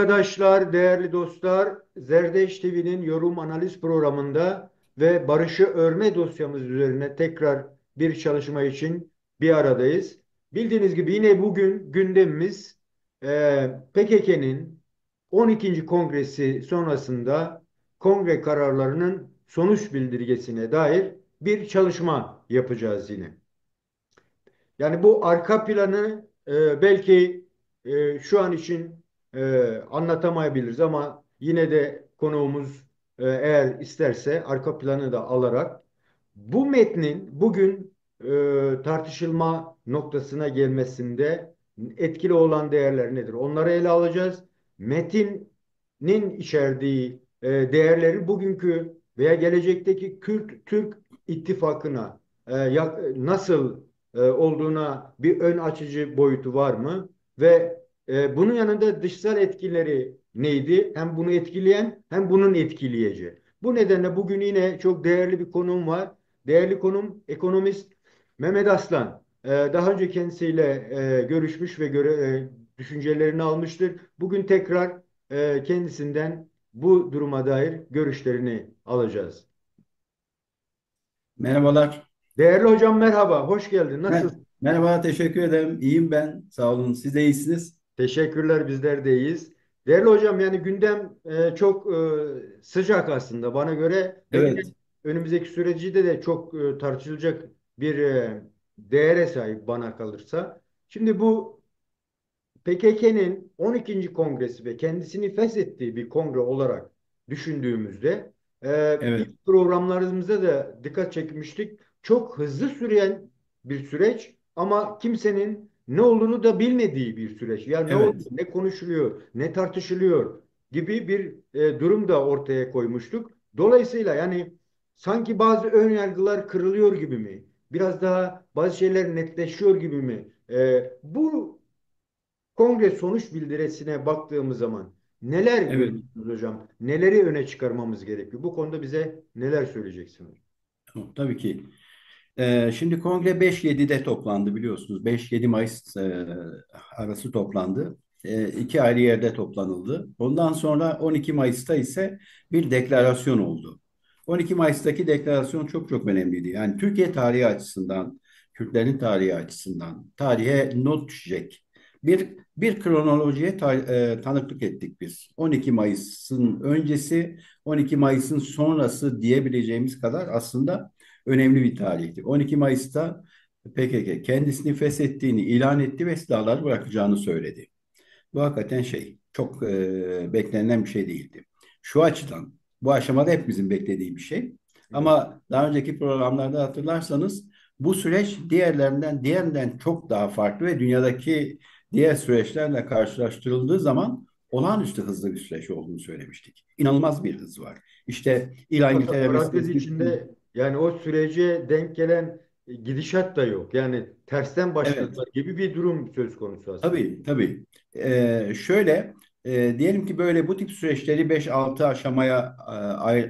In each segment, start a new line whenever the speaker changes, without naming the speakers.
arkadaşlar, değerli dostlar, Zerdeş TV'nin yorum analiz programında ve barışı örme dosyamız üzerine tekrar bir çalışma için bir aradayız. Bildiğiniz gibi yine bugün gündemimiz PKK'nın 12. Kongresi sonrasında kongre kararlarının sonuç bildirgesine dair bir çalışma yapacağız yine. Yani bu arka planı belki şu an için anlatamayabiliriz ama yine de konuğumuz eğer isterse arka planı da alarak bu metnin bugün tartışılma noktasına gelmesinde etkili olan değerler nedir? Onları ele alacağız. Metinin içerdiği değerleri bugünkü veya gelecekteki Kürt-Türk ittifakına nasıl olduğuna bir ön açıcı boyutu var mı? Ve bunun yanında dışsal etkileri neydi? Hem bunu etkileyen hem bunun etkileyeceği. Bu nedenle bugün yine çok değerli bir konum var. Değerli konum ekonomist Mehmet Aslan. Daha önce kendisiyle görüşmüş ve düşüncelerini almıştır. Bugün tekrar kendisinden bu duruma dair görüşlerini alacağız.
Merhabalar.
Değerli hocam merhaba, hoş geldin. Nasılsın?
Merhaba, teşekkür ederim. İyiyim ben. Sağ olun. Siz de iyisiniz.
Teşekkürler, bizler de iyiyiz. Değerli hocam yani gündem çok sıcak aslında bana göre. Belki de
Evet,
önümüzdeki süreci de çok tartışılacak bir değere sahip bana kalırsa. Şimdi bu PKK'nın 12. kongresi ve kendisini feshettiği bir kongre olarak düşündüğümüzde
evet,
bir programlarımızda da dikkat çekmiştik. Çok hızlı süren bir süreç ama kimsenin ne olduğunu da bilmediği bir süreç. Yani ne oluyor,
evet,
ne konuşuluyor, ne tartışılıyor gibi bir durum da ortaya koymuştuk. Dolayısıyla yani sanki bazı ön yargılar kırılıyor gibi mi? Biraz daha bazı şeyler netleşiyor gibi mi? Bu kongre sonuç bildirisine baktığımız zaman neler
evet.
görüyorsunuz hocam? Neleri öne çıkarmamız gerekiyor? Bu konuda bize neler söyleyeceksiniz?
Tamam, tabii ki. Şimdi kongre 5-7'de toplandı biliyorsunuz. 5-7 Mayıs arası toplandı. İki ayrı yerde toplanıldı. Ondan sonra 12 Mayıs'ta ise bir deklarasyon oldu. 12 Mayıs'taki deklarasyon çok çok önemliydi. Yani Türkiye tarihi açısından, Kürtlerin tarihi açısından tarihe not düşecek. Bir kronolojiye tanıklık ettik biz. 12 Mayıs'ın öncesi, 12 Mayıs'ın sonrası diyebileceğimiz kadar aslında önemli bir tarihti. 12 Mayıs'ta PKK kendisini feshettiğini ilan etti ve silahları bırakacağını söyledi. Bu hakikaten çok beklenen bir şey değildi. Şu açıdan bu aşamada hepimizin beklediği bir şey.
Evet.
Ama daha önceki programlarda hatırlarsanız bu süreç diğerinden çok daha farklı ve dünyadaki diğer süreçlerle karşılaştırıldığı zaman olağanüstü hızlı bir süreç olduğunu söylemiştik. İnanılmaz bir hız var. İşte İran
Hatta
İngiltere
parantez
meselesini.
içinde yani o sürece denk gelen gidişat da yok. Yani tersten
Evet.
başladılar gibi bir durum söz konusu aslında.
Tabii, tabii. Şöyle, diyelim ki böyle bu tip süreçleri 5-6 aşamaya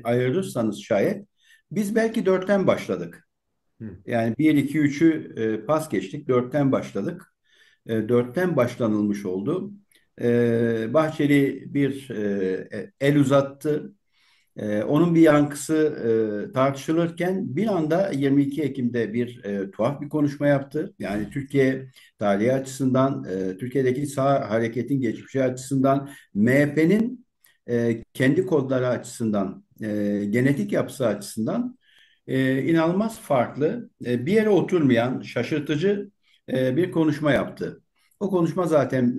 ayırırsanız şayet, biz belki dörtten başladık.
Hı.
Yani bir 2 3'ü pas geçtik, dörtten başladık. Dörtten başlanılmış oldu. Bahçeli bir el uzattı. Onun bir yankısı tartışılırken bir anda 22 Ekim'de bir tuhaf bir konuşma yaptı. Yani Türkiye tarihi açısından, Türkiye'deki sağ hareketin geçmişi açısından, MHP'nin kendi kodları açısından, genetik yapısı açısından inanılmaz farklı, bir yere oturmayan, şaşırtıcı bir konuşma yaptı. O konuşma zaten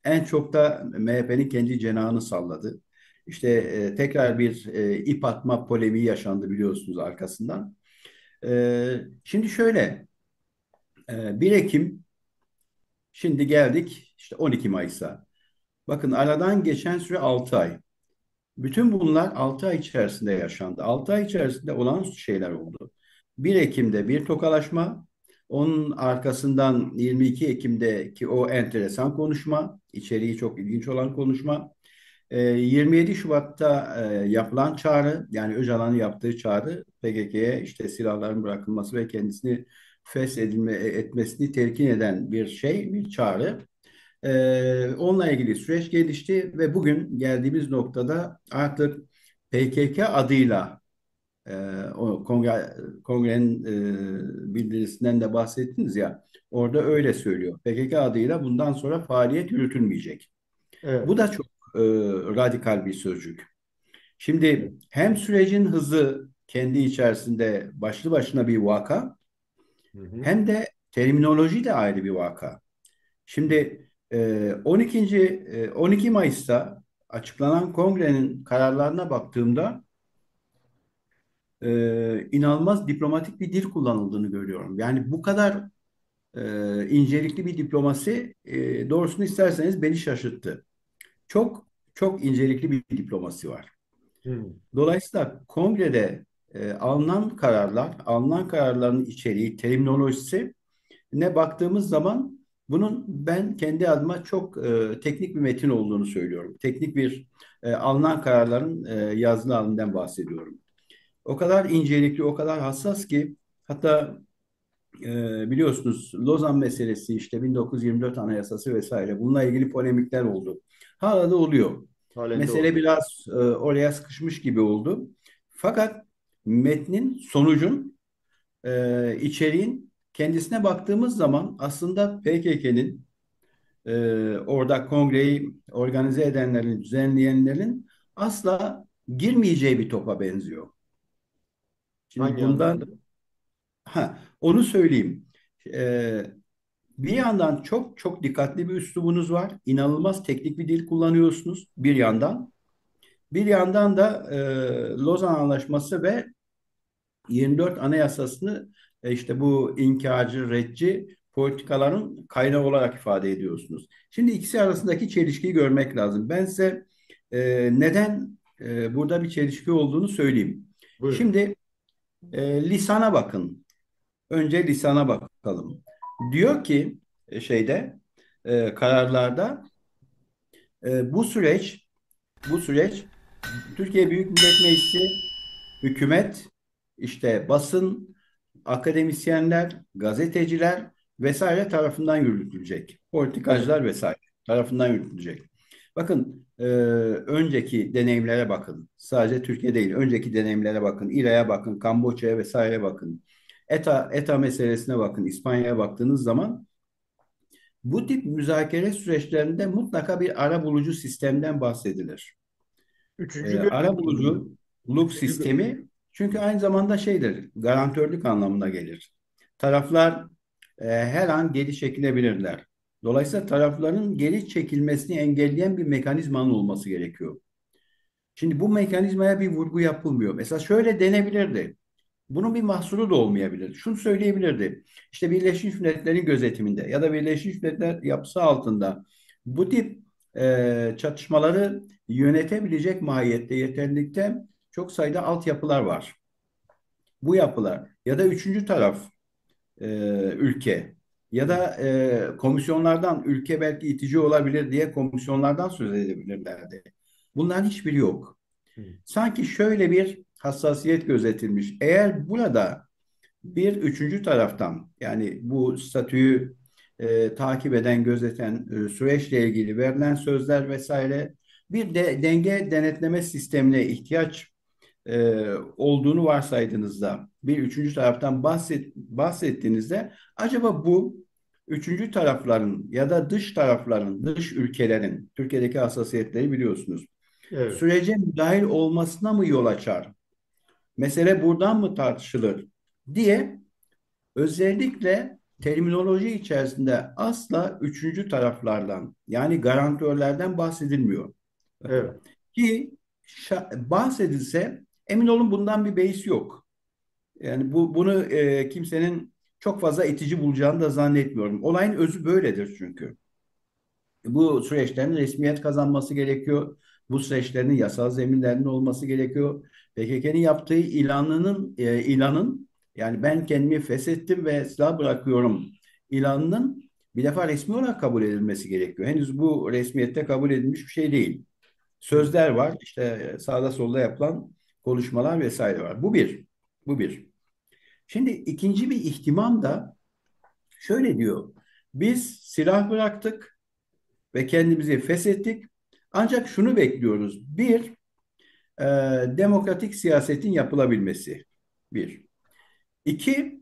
en çok da MHP'nin kendi cenahını salladı. İşte tekrar bir ip atma polemiği yaşandı biliyorsunuz arkasından. Şimdi şöyle, 1 Ekim, şimdi geldik işte 12 Mayıs'a. Bakın aradan geçen süre 6 ay. Bütün bunlar 6 ay içerisinde yaşandı. 6 ay içerisinde olağanüstü şeyler oldu. 1 Ekim'de bir tokalaşma, onun arkasından 22 Ekim'deki o enteresan konuşma, içeriği çok ilginç olan konuşma. 27 Şubat'ta yapılan çağrı, yani Öcalan'ın yaptığı çağrı PKK'ye işte silahların bırakılması ve kendisini etmesini telkin eden bir çağrı. Onunla ilgili süreç gelişti ve bugün geldiğimiz noktada artık PKK adıyla e, o kongrenin bildirisinden de bahsettiniz ya, orada öyle söylüyor. PKK adıyla bundan sonra faaliyet yürütülmeyecek. Bu
Evet.
da çok radikal bir sözcük.
Evet.
Şimdi hem sürecin hızı kendi içerisinde başlı başına bir vaka,
Hı hı.
hem de terminoloji de ayrı bir vaka. Şimdi 12 Mayıs'ta açıklanan kongrenin kararlarına baktığımda inanılmaz diplomatik bir dil kullanıldığını görüyorum. Yani bu kadar incelikli bir diplomasi, doğrusunu isterseniz beni şaşırttı. Çok çok incelikli bir diplomasi var.
Hı.
Dolayısıyla kongrede alınan kararların içeriği, terminolojisi ne baktığımız zaman bunun ben kendi adıma çok teknik bir metin olduğunu söylüyorum. Teknik bir alınan kararların yazılı halinden bahsediyorum. O kadar incelikli, o kadar hassas ki hatta biliyorsunuz Lozan meselesi işte 1924 Anayasası vesaire bununla ilgili polemikler oldu. Hala da oluyor.
Halen de
Mesele
oluyor.
biraz oraya sıkışmış gibi oldu. Fakat metnin, sonucun, içeriğin kendisine baktığımız zaman aslında PKK'nin orada kongreyi organize edenlerin, düzenleyenlerin asla girmeyeceği bir topa benziyor. Şimdi
Hangi anlamda?
onu söyleyeyim. E, Bir yandan çok çok dikkatli bir üslubunuz var. İnanılmaz teknik bir dil kullanıyorsunuz bir yandan. Bir yandan da Lozan Anlaşması ve 24 Anayasası'nı işte bu inkarcı, redci politikaların kaynağı olarak ifade ediyorsunuz. Şimdi ikisi arasındaki çelişkiyi görmek lazım. Ben size neden burada bir çelişki olduğunu söyleyeyim.
Buyurun.
Şimdi lisana bakın. Önce lisana bakalım. Diyor ki kararlarda bu süreç Türkiye Büyük Millet Meclisi, hükümet, işte basın, akademisyenler, gazeteciler vesaire tarafından yürütülecek.
Evet.
Politikacılar vesaire tarafından yürütülecek. Bakın önceki deneyimlere bakın. Sadece Türkiye değil, önceki deneyimlere bakın. İRA'ya bakın, Kamboçya'ya vesaire bakın. ETA meselesine bakın. İspanya'ya baktığınız zaman bu tip müzakere süreçlerinde mutlaka bir arabulucu sistemden bahsedilir.
Üçüncü göz diyorlar.
Arabuluculuk
Üçüncü gö-
sistemi çünkü aynı zamanda şeydir, garantörlük anlamına gelir. Taraflar her an geri çekilebilirler. Dolayısıyla tarafların geri çekilmesini engelleyen bir mekanizmanın olması gerekiyor. Şimdi bu mekanizmaya bir vurgu yapılmıyor. Mesela şöyle denebilirdi. Bunun bir mahsuru da olmayabilir. Şunu söyleyebilirdi. İşte Birleşmiş Milletler'in gözetiminde ya da Birleşmiş Milletler yapısı altında bu tip çatışmaları yönetebilecek mahiyette, yeterlilikte çok sayıda altyapılar var. Bu yapılar ya da üçüncü taraf e, ülke ya
Hı.
da komisyonlardan ülke belki itici olabilir diye komisyonlardan söz edebilirlerdi. Bunların hiçbiri yok.
Hı.
Sanki şöyle bir hassasiyet gözetilmiş. Eğer burada bir üçüncü taraftan yani bu statüyü takip eden, gözeten süreçle ilgili verilen sözler vesaire bir de denge denetleme sistemine ihtiyaç olduğunu varsaydığınızda bir üçüncü taraftan bahsettiğinizde acaba bu üçüncü tarafların ya da dış tarafların, dış ülkelerin Türkiye'deki hassasiyetleri biliyorsunuz.
Evet.
Sürece müdahil olmasına mı yol açar? Mesele buradan mı tartışılır diye özellikle terminoloji içerisinde asla üçüncü taraflardan yani garantörlerden bahsedilmiyor. Bakın
Evet.
ki bahsedilse emin olun bundan bir beis yok. Yani bunu kimsenin çok fazla itici bulacağını da zannetmiyorum. Olayın özü böyledir çünkü. Bu süreçlerin resmiyet kazanması gerekiyor. Bu süreçlerin yasal zeminlerinin olması gerekiyor. PKK'nın yaptığı ilanın yani ben kendimi feshettim ve silah bırakıyorum ilanının bir defa resmi olarak kabul edilmesi gerekiyor. Henüz bu resmiyette kabul edilmiş bir şey değil.
Hı.
Sözler var, işte sağda solda yapılan konuşmalar vesaire var. Bu bir. Bu bir. Şimdi ikinci bir ihtimam da şöyle diyor. Biz silah bıraktık. ve kendimizi feshettik. Ancak şunu bekliyoruz. Bir, e, demokratik siyasetin yapılabilmesi. Bir. İki,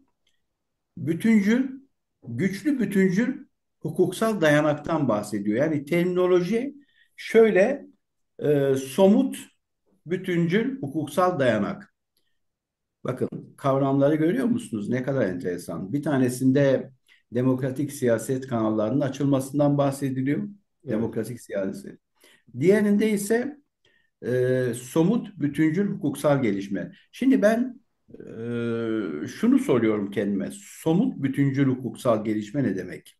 bütüncül, güçlü bütüncül hukuksal dayanaktan bahsediyor. Yani terminoloji şöyle somut, bütüncül hukuksal dayanak. Bakın kavramları görüyor musunuz? Ne kadar enteresan. Bir tanesinde demokratik siyaset kanallarının açılmasından bahsediliyor.
Evet.
Demokratik siyaset. Diğerinde ise somut, bütüncül hukuksal gelişme. Şimdi ben şunu soruyorum kendime. Somut, bütüncül hukuksal gelişme ne demek?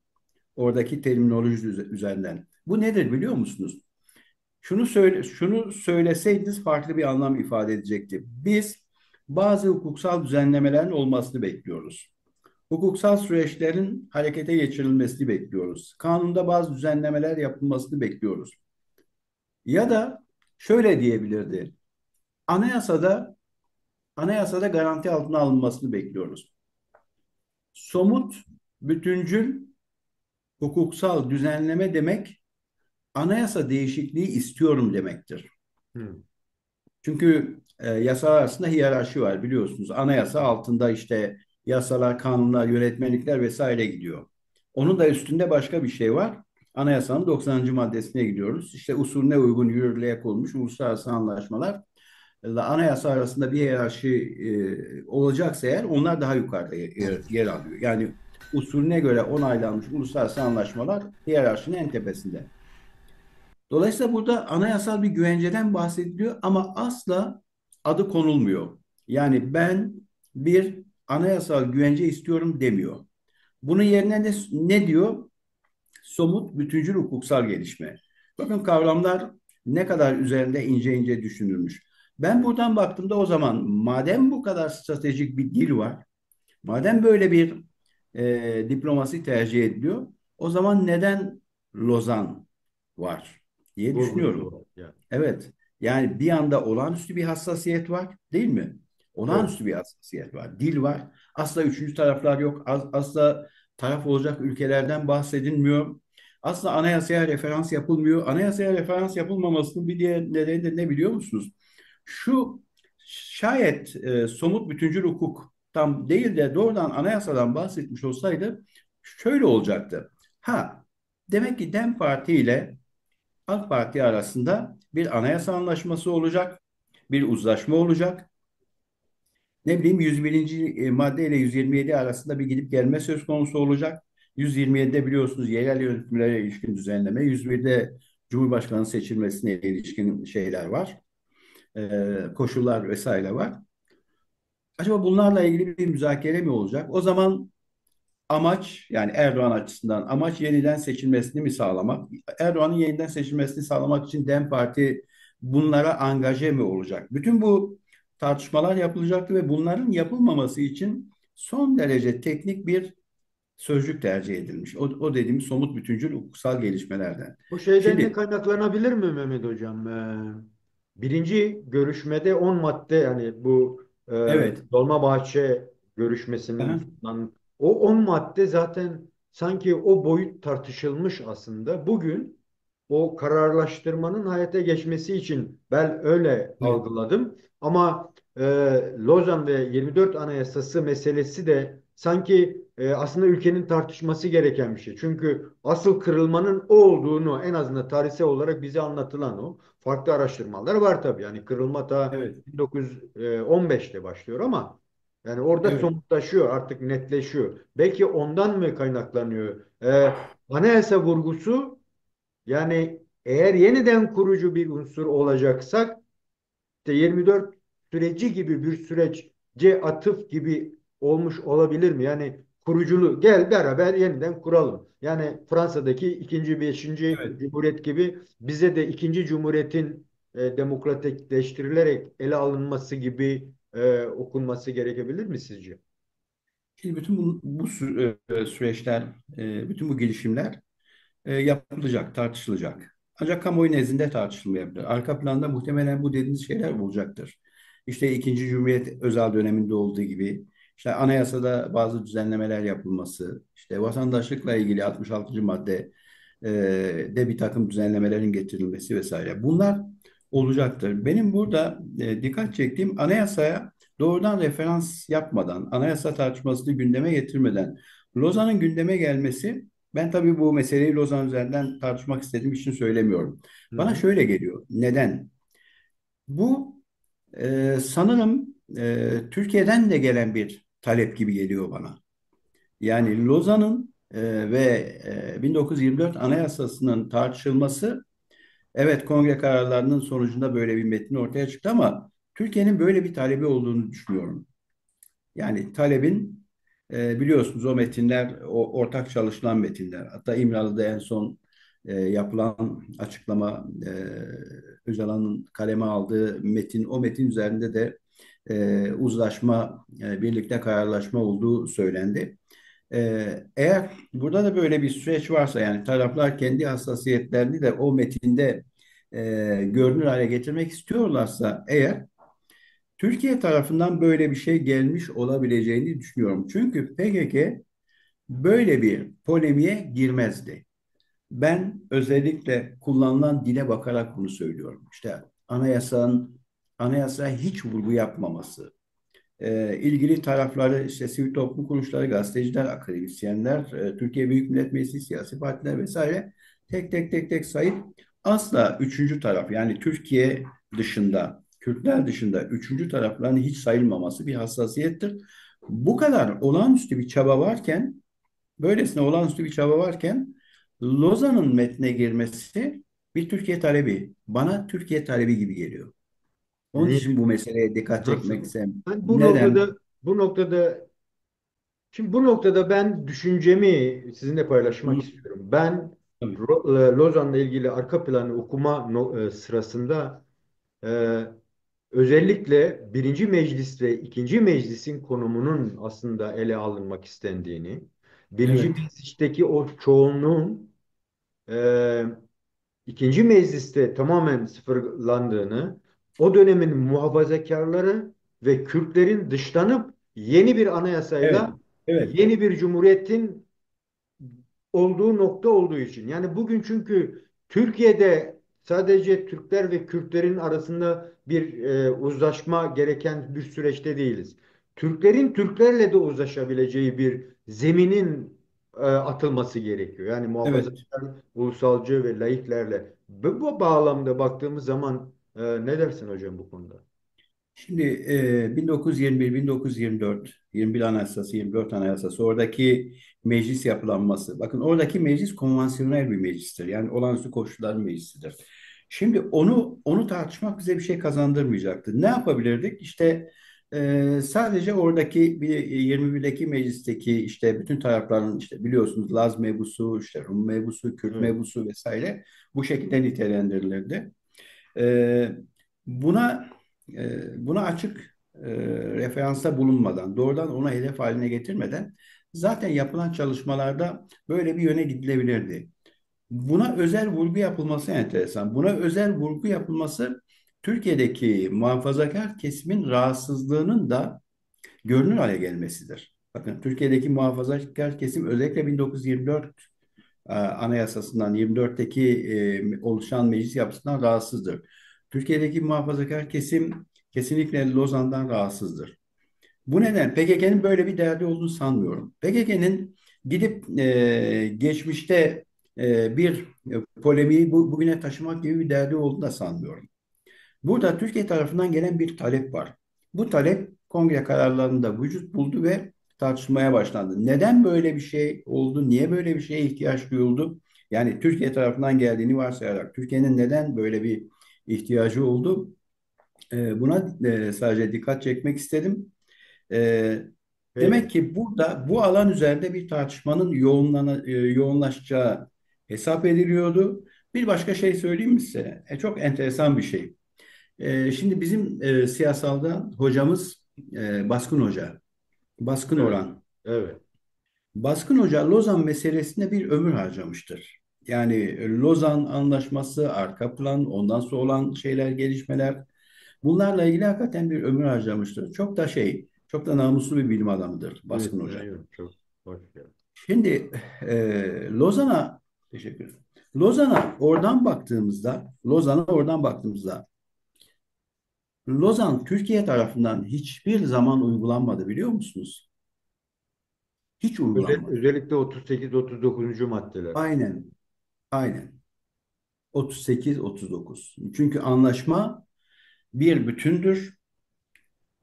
Oradaki terminoloji üzerinden. Bu nedir biliyor musunuz? Şunu söyleseydiniz farklı bir anlam ifade edecekti. Biz bazı hukuksal düzenlemelerin olmasını bekliyoruz. Hukuksal süreçlerin harekete geçirilmesini bekliyoruz. Kanunda bazı düzenlemeler yapılmasını bekliyoruz. Ya da şöyle diyebilirdi. Anayasada anayasada garanti altına alınmasını bekliyoruz. Somut, bütüncül, hukuksal düzenleme demek anayasa değişikliği istiyorum demektir.
Hı.
Çünkü yasalar arasında hiyerarşi var biliyorsunuz. Anayasa altında işte yasalar, kanunlar, yönetmelikler vesaire gidiyor. Onun da üstünde başka bir şey var. Anayasanın 90. maddesine gidiyoruz. İşte usulüne uygun yürürlüğe konmuş uluslararası anlaşmalar anayasa arasında bir hiyerarşi olacaksa eğer onlar daha yukarıda yer alıyor. Yani usulüne göre onaylanmış uluslararası anlaşmalar hiyerarşinin en tepesinde. Dolayısıyla burada anayasal bir güvenceden bahsediliyor ama asla adı konulmuyor. Yani ben bir anayasal güvence istiyorum demiyor. Bunun yerine ne diyor? Somut, bütüncül hukuksal gelişme. Bakın kavramlar ne kadar üzerinde ince ince düşünülmüş. Ben buradan baktığımda o zaman madem bu kadar stratejik bir dil var, madem böyle bir diplomasi tercih ediliyor, o zaman neden Lozan var diye
Vurgusu
düşünüyorum.
var. Yani.
Evet. Yani bir anda olağanüstü bir hassasiyet var, değil mi?
Evet.
Olağanüstü bir hassasiyet var. Dil var. Asla üçüncü taraflar yok. Asla taraf olacak ülkelerden bahsedilmiyor. Asla anayasaya referans yapılmıyor. Anayasaya referans yapılmamasının bir diğer nedeni de ne biliyor musunuz? Şu şayet somut bütüncül hukuk tam değil de doğrudan anayasadan bahsetmiş olsaydı şöyle olacaktı. Ha, demek ki DEM Parti ile AK Parti arasında bir anayasa anlaşması olacak, bir uzlaşma olacak. Ne bileyim 101. madde ile 127 arasında bir gidip gelme söz konusu olacak. 127'de biliyorsunuz yerel yönetimlere ilişkin düzenleme, 101'de Cumhurbaşkanı seçilmesine ilişkin şeyler var, koşullar vesaire var. Acaba bunlarla ilgili bir müzakere mi olacak? O zaman amaç yani Erdoğan açısından amaç yeniden seçilmesini mi sağlamak? Erdoğan'ın yeniden seçilmesini sağlamak için DEM Parti bunlara angaje mi olacak? Bütün bu tartışmalar yapılacaktı ve bunların yapılmaması için son derece teknik bir sözcük tercih edilmiş. O dediğimiz somut bütüncül hukuksal gelişmelerden.
Bu şeyden de
Şimdi
kaynaklanabilir mi Mehmet Hocam? Birinci görüşmede 10 madde yani bu
evet.
Dolmabahçe görüşmesinin
Aha,
o 10 madde zaten sanki o boyut tartışılmış aslında. Bugün o kararlaştırmanın hayata geçmesi için ben öyle
evet.
algıladım. Ama Lozan ve 24 Anayasası meselesi de sanki aslında ülkenin tartışması gereken bir şey. Çünkü asıl kırılmanın o olduğunu en azından tarihsel olarak bize anlatılan o. Farklı araştırmalar var tabii. Yani kırılma ta
Evet.
1915'te başlıyor ama yani orada
Evet.
somutlaşıyor, artık netleşiyor. Belki ondan mı kaynaklanıyor? Anayasa vurgusu yani eğer yeniden kurucu bir unsur olacaksak işte 24 süreci gibi bir sürece atıf gibi olmuş olabilir mi? Yani kuruculuğu gel beraber yeniden kuralım. Yani Fransa'daki ikinci, beşinci
Evet.
Cumhuriyet gibi bize de ikinci Cumhuriyet'in demokratikleştirilerek ele alınması gibi okunması gerekebilir mi sizce?
Şimdi bütün bu süreçler, bütün bu gelişimler yapılacak, tartışılacak. Ancak kamuoyu nezdinde tartışılmayabilir. Arka planda muhtemelen bu dediğiniz şeyler olacaktır. İşte ikinci Cumhuriyet özel döneminde olduğu gibi, işte anayasada bazı düzenlemeler yapılması, işte vatandaşlıkla ilgili 66. madde de bir takım düzenlemelerin getirilmesi vesaire. Bunlar olacaktır. Benim burada dikkat çektiğim anayasaya doğrudan referans yapmadan, anayasa tartışmasını gündeme getirmeden Lozan'ın gündeme gelmesi, ben tabii bu meseleyi Lozan üzerinden tartışmak istediğim için söylemiyorum.
Hı
Bana
hı.
şöyle geliyor. Neden? Bu sanırım Türkiye'den de gelen bir talep gibi geliyor bana. Yani Lozan'ın ve 1924 Anayasası'nın tartışılması, evet kongre kararlarının sonucunda böyle bir metin ortaya çıktı ama Türkiye'nin böyle bir talebi olduğunu düşünüyorum. Yani talebin biliyorsunuz o metinler ortak çalışılan metinler. Hatta İmralı'da en son yapılan açıklama Öcalan'ın kaleme aldığı metin o metin üzerinde de uzlaşma, birlikte kararlaşma olduğu söylendi. Eğer burada da böyle bir süreç varsa yani taraflar kendi hassasiyetlerini de o metinde görünür hale getirmek istiyorlarsa eğer Türkiye tarafından böyle bir şey gelmiş olabileceğini düşünüyorum. Çünkü PKK böyle bir polemiğe girmezdi. Ben özellikle kullanılan dile bakarak bunu söylüyorum. İşte anayasaya hiç vurgu yapmaması, ilgili tarafları işte sivil toplum kuruluşları, gazeteciler, akademisyenler, Türkiye Büyük Millet Meclisi, siyasi partiler vesaire tek tek sayıp asla üçüncü taraf yani Türkiye dışında, Kürtler dışında üçüncü tarafların hiç sayılmaması bir hassasiyettir. Bu kadar olağanüstü bir çaba varken, böylesine olağanüstü bir çaba varken Lozan'ın metne girmesi bir Türkiye talebi. Bana Türkiye talebi gibi geliyor. Onun
Niye?
için bu meseleye dikkat çekmek
Nasıl?
istem.
Ben
Neden?
bu noktada şimdi bu noktada ben düşüncemi sizinle paylaşmak
Hı,
istiyorum. Ben
tabii.
Lozan'la ilgili arka planı okuma sırasında e, özellikle birinci meclis ve ikinci meclisin konumunun aslında ele alınmak istendiğini, birinci
Evet,
meclisteki o çoğunluğun e, ikinci mecliste tamamen sıfırlandığını, o dönemin muhafazakarları ve Kürtlerin dışlanıp yeni bir
evet,
anayasayla
evet,
yeni bir cumhuriyetin olduğu nokta olduğu için. Yani bugün çünkü Türkiye'de sadece Türkler ve Kürtlerin arasında bir uzlaşma gereken bir süreçte değiliz. Türklerin Türklerle de uzlaşabileceği bir zeminin atılması gerekiyor. Yani
evet.
muhafazakar, ulusalcı ve laiklerle. Bu bağlamda baktığımız zaman ne dersin hocam bu konuda?
Şimdi 1921, 1924, 21 Anayasası, 24 Anayasası, oradaki meclis yapılanması. Bakın oradaki meclis konvansiyonel bir meclistir. Yani olağanüstü koşulların meclisidir. Şimdi onu tartışmak bize bir şey kazandırmayacaktı. Ne yapabilirdik? İşte sadece oradaki bir 21'deki meclisteki işte bütün tarafların işte biliyorsunuz Laz mebusu, işte Rum mebusu, Kürt
Evet.
mebusu vesaire bu şekilde nitelendirilirdi. E, buna buna açık referansta bulunmadan, doğrudan ona hedef haline getirmeden zaten yapılan çalışmalarda böyle bir yöne gidilebilirdi. Buna özel vurgu yapılması enteresan. Buna özel vurgu yapılması Türkiye'deki muhafazakar kesimin rahatsızlığının da görünür hale gelmesidir. Bakın Türkiye'deki muhafazakar kesim özellikle 1924 Anayasasından 24'teki oluşan meclis yapısından rahatsızdır. Türkiye'deki muhafazakar kesim kesinlikle Lozan'dan rahatsızdır. Bu neden PKK'nın böyle bir derdi olduğunu sanmıyorum. PKK'nın gidip geçmişte bir polemiği bugüne taşımak gibi bir derdi olduğunu da sanmıyorum. Burada Türkiye tarafından gelen bir talep var. Bu talep kongre kararlarında vücut buldu ve tartışmaya başlandı. Neden böyle bir şey oldu? Niye böyle bir şeye ihtiyaç duyuldu? Yani Türkiye tarafından geldiğini varsayarak Türkiye'nin neden böyle bir ihtiyacı oldu? Buna sadece dikkat çekmek istedim. E,
Peki.
demek ki burada bu alan üzerinde bir tartışmanın yoğunlaşacağı hesap ediliyordu. Bir başka şey söyleyeyim mi size? Çok enteresan bir şey. Şimdi bizim siyasalda hocamız Baskın Hoca, Baskın
Evet.
Orhan.
Evet.
Baskın Hoca Lozan meselesinde bir ömür harcamıştır. Yani Lozan Anlaşması, arka plan, ondan sonra olan şeyler, gelişmeler. Bunlarla ilgili hakikaten bir ömür harcamıştır. Çok da namuslu bir bilim adamıdır Baskın
Evet,
Hoca.
tanıyorum. Çok hoş geldin.
Şimdi Lozan'a teşekkür ederim. Lozan'a oradan baktığımızda Lozan Türkiye tarafından hiçbir zaman uygulanmadı biliyor musunuz? Hiç uygulanmadı.
Özellikle 38-39. maddeler.
Aynen, aynen. 38-39. Çünkü anlaşma bir bütündür.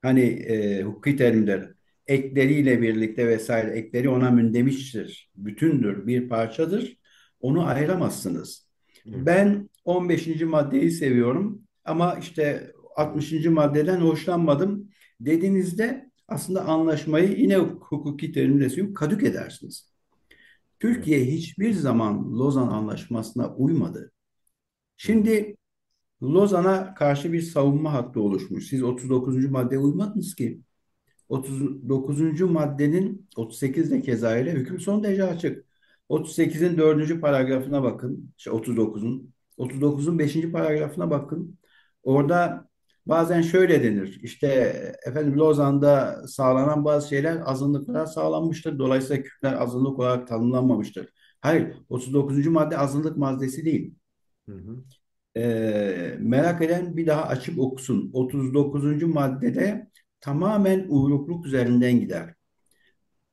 Hani hukuki terimler ekleriyle birlikte vesaire ekleri ona mündemiştir. Bütündür, bir parçadır. Onu ayıramazsınız.
Evet,
Ben 15. maddeyi seviyorum ama işte
evet,
60. maddeden hoşlanmadım dediğinizde aslında anlaşmayı yine hukuki terimle söyleyeyim kadük edersiniz.
evet.
Türkiye hiçbir zaman Lozan Anlaşması'na uymadı.
Hı hı.
Şimdi Lozan'a karşı bir savunma hattı oluşmuş. Siz 39. maddeye uymadınız ki. 39. maddenin 38'de keza öyle hüküm son derece açık. 38'in 4. paragrafına bakın. İşte 39'un 5. paragrafına bakın. Orada bazen şöyle denir. İşte efendim Lozan'da sağlanan bazı şeyler azınlıklara sağlanmıştır. Dolayısıyla Kürtler azınlık olarak tanımlanmamıştır. Hayır, 39. madde azınlık maddesi değil.
Hı hı.
Merak eden bir daha açıp okusun. 39. maddede tamamen uyrukluk üzerinden gider.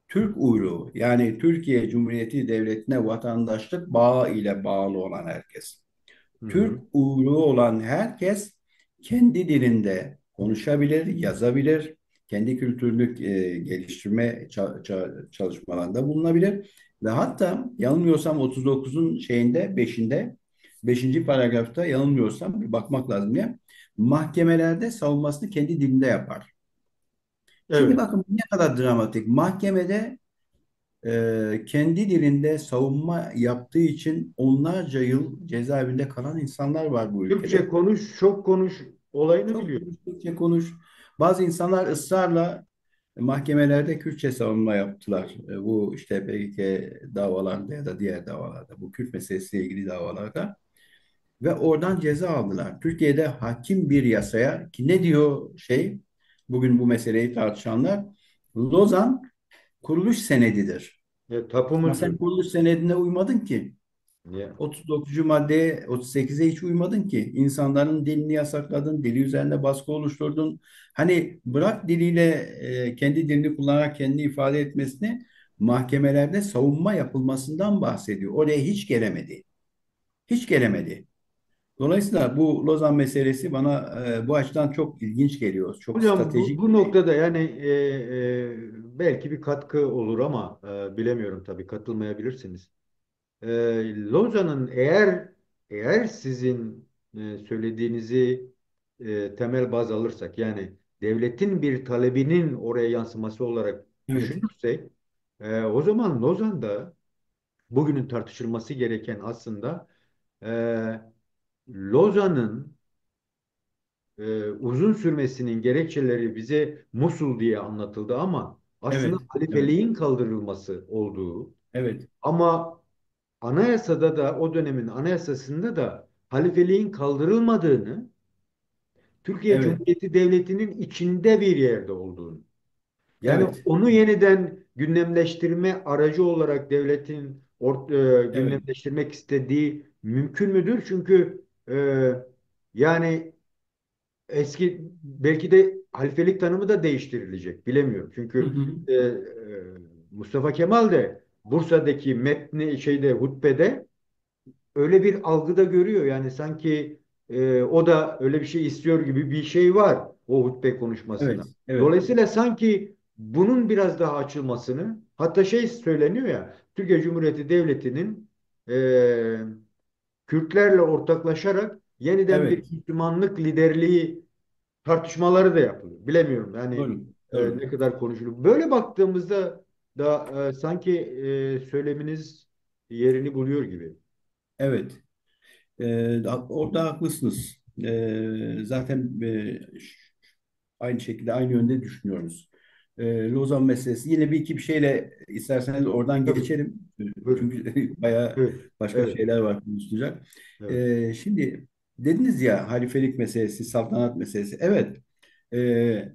Türk uyruğu yani Türkiye Cumhuriyeti Devleti'ne vatandaşlık bağı ile bağlı olan herkes.
Hı
Türk
hı.
uyruğu olan herkes kendi dilinde konuşabilir, yazabilir, kendi kültürlük geliştirme çalışmalarında bulunabilir ve hatta yanılmıyorsam 39'un şeyinde beşinci paragrafta yanılmıyorsam bir bakmak lazım ya mahkemelerde savunmasını kendi dilinde yapar. Şimdi
Evet.
bakın ne kadar dramatik. Mahkemede kendi dilinde savunma yaptığı için onlarca yıl cezaevinde kalan insanlar var bu
Türkçe
ülkede.
konuş, çok konuş olayını
Çok
biliyor.
konuş, Türkçe konuş. Bazı insanlar ısrarla mahkemelerde Kürtçe savunma yaptılar. Bu işte PKK davalarında ya da diğer davalarda, bu Kürt meselesiyle ilgili davalarda ve oradan ceza aldılar. Türkiye'de hakim bir yasaya ki ne diyor bugün bu meseleyi tartışanlar Lozan kuruluş senedidir. Ama
Tapumuzdur.
sen kuruluş senedine uymadın ki.
Ya.
39. maddeye, 38'e hiç uymadın ki. İnsanların dilini yasakladın, dili üzerinde baskı oluşturdun. Hani bırak diliyle kendi dilini kullanarak kendini ifade etmesini mahkemelerde savunma yapılmasından bahsediyor. Oraya hiç gelemedi. Hiç gelemedi. Dolayısıyla bu Lozan meselesi bana bu açıdan çok ilginç geliyor. Çok
Hocam
stratejik
bu
bir şey.
noktada yani belki bir katkı olur ama bilemiyorum tabii katılmayabilirsiniz. Lozan'ın eğer sizin söylediğinizi temel baz alırsak yani devletin bir talebinin oraya yansıması olarak
Evet,
düşünürsek o zaman Lozan'da bugünün tartışılması gereken aslında e, Lozan'ın uzun sürmesinin gerekçeleri bize Musul diye anlatıldı ama aslında
evet, evet,
halifeliğin kaldırılması olduğu
evet,
ama anayasada da o dönemin anayasasında da halifeliğin kaldırılmadığını Türkiye
evet,
Cumhuriyeti Devleti'nin içinde bir yerde olduğunu yani
evet,
onu yeniden gündemleştirme aracı olarak devletin
evet,
gündemleştirmek istediği mümkün müdür? Çünkü yani belki de halifelik tanımı da değiştirilecek. Bilemiyorum.
hı
Çünkü
hı,
Mustafa Kemal de Bursa'daki hutbede öyle bir algıda görüyor. Yani sanki o da öyle bir şey istiyor gibi bir şey var o hutbe konuşmasında.
evet, evet,
Dolayısıyla sanki bunun biraz daha açılmasını hatta şey söyleniyor ya Türkiye Cumhuriyeti Devleti'nin e, Kürtlerle ortaklaşarak yeniden bir
evet,
Müslümanlık liderliği tartışmaları da yapılıyor. Bilemiyorum yani
doğru, doğru.
ne kadar konuşuluyor. Böyle baktığımızda da sanki söyleminiz yerini buluyor gibi.
Evet, orada haklısınız. Zaten aynı şekilde aynı yönde düşünüyoruz. Lozan meselesi yine bir iki bir şeyle isterseniz oradan
Tabii.
geçelim.
Buyurun.
Çünkü bayağı
Evet.
başka
Evet.
şeyler var konuşulacak.
Evet.
Şimdi dediniz ya halifelik meselesi, saltanat meselesi. Evet, e,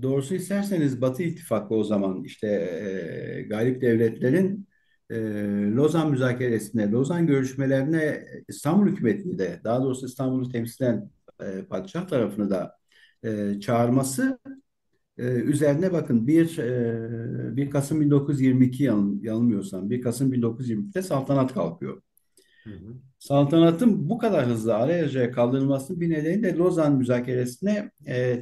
doğrusu isterseniz Batı İttifakı o zaman işte galip devletlerin e, Lozan müzakeresine, Lozan görüşmelerine İstanbul hükümetini de, daha doğrusu İstanbul'u temsil eden padişah tarafını da çağırması üzerine bakın 1 Kasım 1922 yanılmıyorsam 1 Kasım 1922'de saltanat kalkıyor.
Hı hı.
Saltanatın bu kadar hızlı alelacele kaldırılmasının bir nedeni de Lozan müzakeresine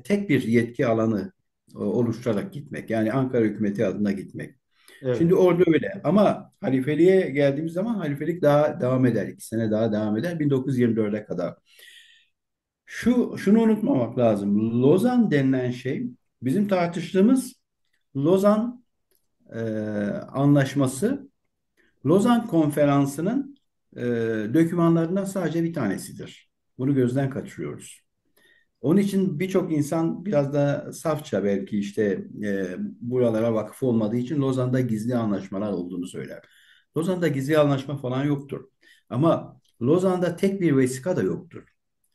tek bir yetki alanı oluşturarak gitmek. Yani Ankara hükümeti adına gitmek. Şimdi
Evet.
orada öyle. Ama halifeliğe geldiğimiz zaman halifelik daha devam eder. 2 sene daha devam eder. 1924'e kadar. Şunu unutmamak lazım. Lozan denilen şey bizim tartıştığımız Lozan e, Anlaşması, Lozan Konferansı'nın e, dokümanlarından sadece bir tanesidir. Bunu gözden kaçırıyoruz. Onun için birçok insan biraz da safça belki işte buralara vakıf olmadığı için Lozan'da gizli anlaşmalar olduğunu söyler. Lozan'da gizli anlaşma falan yoktur. Ama Lozan'da tek bir vesika da yoktur.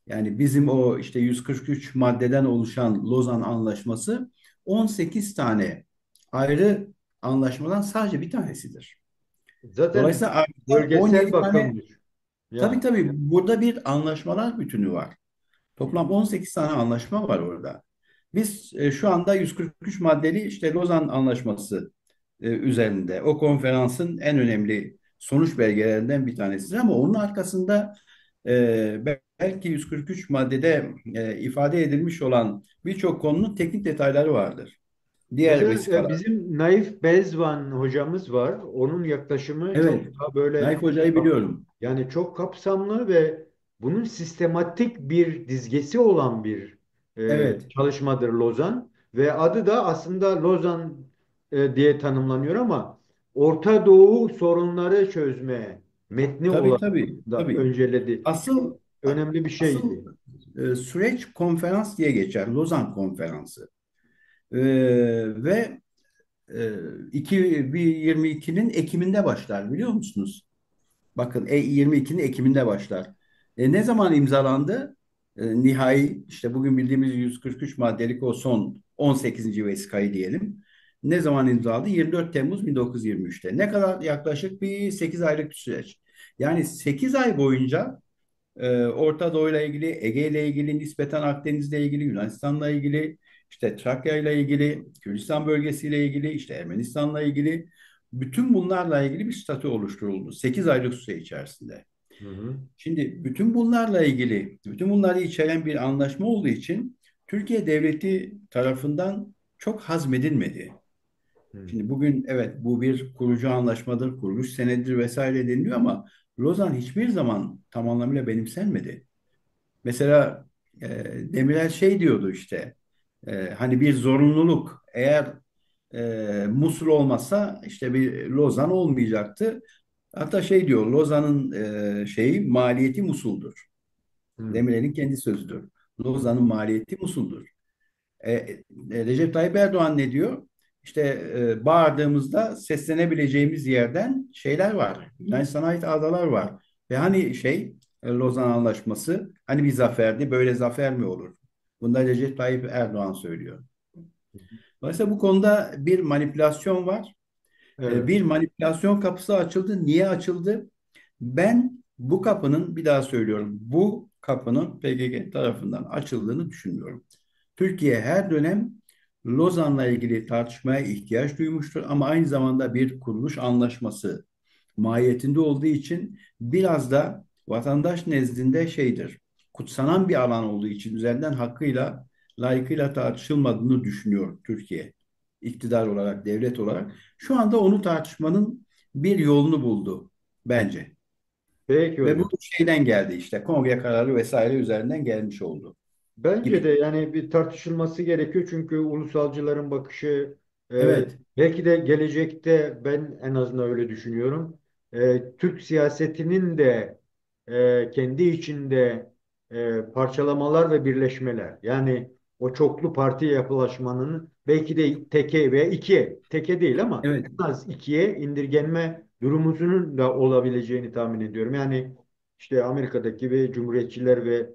Yani bizim o işte 143 maddeden oluşan Lozan Anlaşması 18 tane ayrı anlaşmadan sadece bir tanesidir.
Zaten
Dolayısıyla arkada
bölgesel
17 tane
bakımdır.
tabii
Ya
tabii burada bir anlaşmalar bütünü var. Toplam 18 tane anlaşma var orada. Biz şu anda 143 maddeli işte Lozan Anlaşması üzerinde. O konferansın en önemli sonuç belgelerinden bir tanesidir ama onun arkasında belki 143 maddede ifade edilmiş olan birçok konunun teknik detayları vardır. Diğer
mesela
vesikalar.
bizim Naif Bezvan hocamız var. Onun yaklaşımı çok
Evet.
daha böyle
Naif Hoca'yı biliyorum.
yani çok kapsamlı ve bunun sistematik bir dizgesi olan bir
Evet.
çalışmadır Lozan ve adı da aslında Lozan diye tanımlanıyor ama Orta Doğu sorunları çözmeye metni
Tabii
olarak
tabii.
da
Tabii.
önceledi.
Asıl
Önemli bir
asıl
şeydi.
süreç konferans diye geçer. Lozan Konferansı. Ve 2022'nin Ekim'inde başlar biliyor musunuz? Bakın 22'nin Ekim'inde başlar. Ne zaman imzalandı? Nihai işte bugün bildiğimiz 143 maddelik o son 18. vesikayı diyelim. Ne zaman imzaladı? 24 Temmuz 1923'te. Ne kadar? Yaklaşık bir 8 aylık bir süreç. Yani 8 ay boyunca Orta Doğu'yla ilgili, Ege ile ilgili, nispeten Akdeniz'le ilgili, Yunanistan'la ilgili, işte Trakya ile ilgili, Kürdistan bölgesiyle ilgili, işte Ermenistan'la ilgili, bütün bunlarla ilgili bir statü oluşturuldu 8 aylık süre içerisinde.
Hı hı.
Şimdi bütün bunlarla ilgili, bütün bunları içeren bir anlaşma olduğu için Türkiye Devleti tarafından çok hazmedilmedi.
Hı.
Şimdi bugün evet bu bir kurucu anlaşmadır, kuruluş senedidir vesaire deniliyor ama Lozan hiçbir zaman tam anlamıyla benimsenmedi. Mesela Demirel şey diyordu işte hani bir zorunluluk eğer Musul olmazsa işte bir Lozan olmayacaktı. Hatta şey diyor Lozan'ın şeyi maliyeti Musul'dur.
Hı.
Demirel'in kendi sözüdür. Lozan'ın maliyeti Musul'dur. Recep Tayyip Erdoğan ne diyor? İşte bağırdığımızda seslenebileceğimiz yerden şeyler var. Yunanistan'a ait adalar var. Ve hani şey Lozan Anlaşması hani bir zaferdi böyle zafer mi olur? Bunda Recep Tayyip Erdoğan söylüyor. Dolayısıyla bu konuda bir manipülasyon var.
Evet.
Bir manipülasyon kapısı açıldı. Niye açıldı? Ben bu kapının bir daha söylüyorum. Bu kapının PKK tarafından açıldığını düşünmüyorum. Türkiye her dönem Lozan'la ilgili tartışmaya ihtiyaç duymuştur ama aynı zamanda bir kuruluş anlaşması mahiyetinde olduğu için biraz da vatandaş nezdinde şeydir. Kutsanan bir alan olduğu için üzerinden hakkıyla, layıkıyla tartışılmadığını düşünüyor Türkiye. İktidar olarak, devlet olarak. Şu anda onu tartışmanın bir yolunu buldu bence.
Peki
Ve
hocam.
bu şeyden geldi işte kongre kararı vesaire üzerinden gelmiş oldu
Bence de
gibi.
yani bir tartışılması gerekiyor çünkü ulusalcıların bakışı
Evet,
belki de gelecekte ben en azından öyle düşünüyorum. Türk siyasetinin de kendi içinde parçalamalar ve birleşmeler yani o çoklu parti yapılaşmanın belki de teke veya ikiye teke değil ama
evet,
en az ikiye indirgenme durumunun da olabileceğini tahmin ediyorum. Yani işte Amerika'daki ve Cumhuriyetçiler ve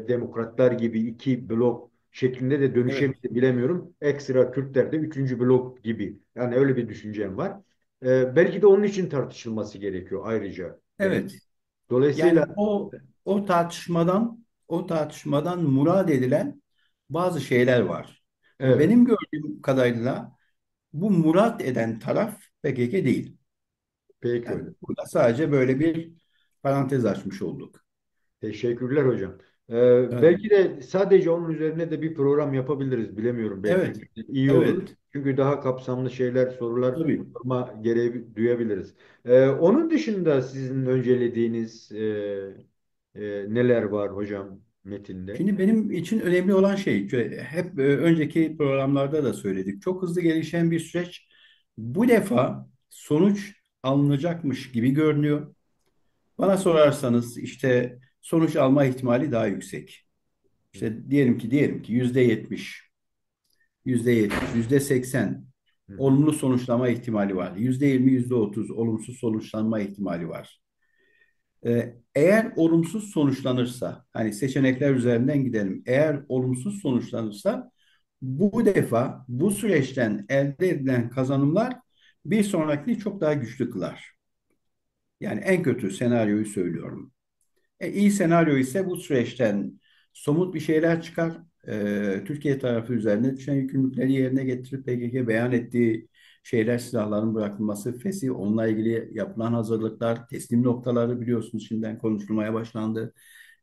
demokratlar gibi iki blok şeklinde de
evet.
dönüşebilir bilemiyorum. Ekstra Kürtler de üçüncü blok gibi. Yani öyle bir düşüncem var. Belki de onun için tartışılması gerekiyor ayrıca.
Evet.
Dolayısıyla
Yani o tartışmadan murad edilen bazı şeyler var.
evet,
Benim gördüğüm kadarıyla bu murad eden taraf PKK değil.
peki
Yani
hocam.
burada sadece böyle bir parantez açmış olduk.
Teşekkürler hocam.
Evet.
Belki de sadece onun üzerine de bir program yapabiliriz. Bilemiyorum, belki
Evet.
iyi olur.
Evet.
Çünkü daha kapsamlı şeyler, sorular
Tabii.
sorma gereği duyabiliriz. Onun dışında sizin öncelediğiniz neler var hocam metinde?
Şimdi benim için önemli olan şey, hep önceki programlarda da söyledik. Çok hızlı gelişen bir süreç. Bu defa sonuç alınacakmış gibi görünüyor. Bana sorarsanız işte sonuç alma ihtimali daha yüksek. İşte diyelim ki %70, %80
Hı hı.
olumlu sonuçlanma ihtimali var. %20, %30 olumsuz sonuçlanma ihtimali var. Eğer olumsuz sonuçlanırsa, hani seçenekler üzerinden gidelim. Eğer olumsuz sonuçlanırsa bu defa bu süreçten elde edilen kazanımlar bir sonrakini çok daha güçlü kılar. Yani en kötü senaryoyu söylüyorum. İyi senaryo ise bu süreçten somut bir şeyler çıkar. Türkiye tarafı üzerine düşen yükümlülükleri yerine getirip PKK beyan ettiği şeyler, silahların bırakılması, fesih, onunla ilgili yapılan hazırlıklar, teslim noktaları biliyorsunuz şimdiden konuşulmaya başlandı.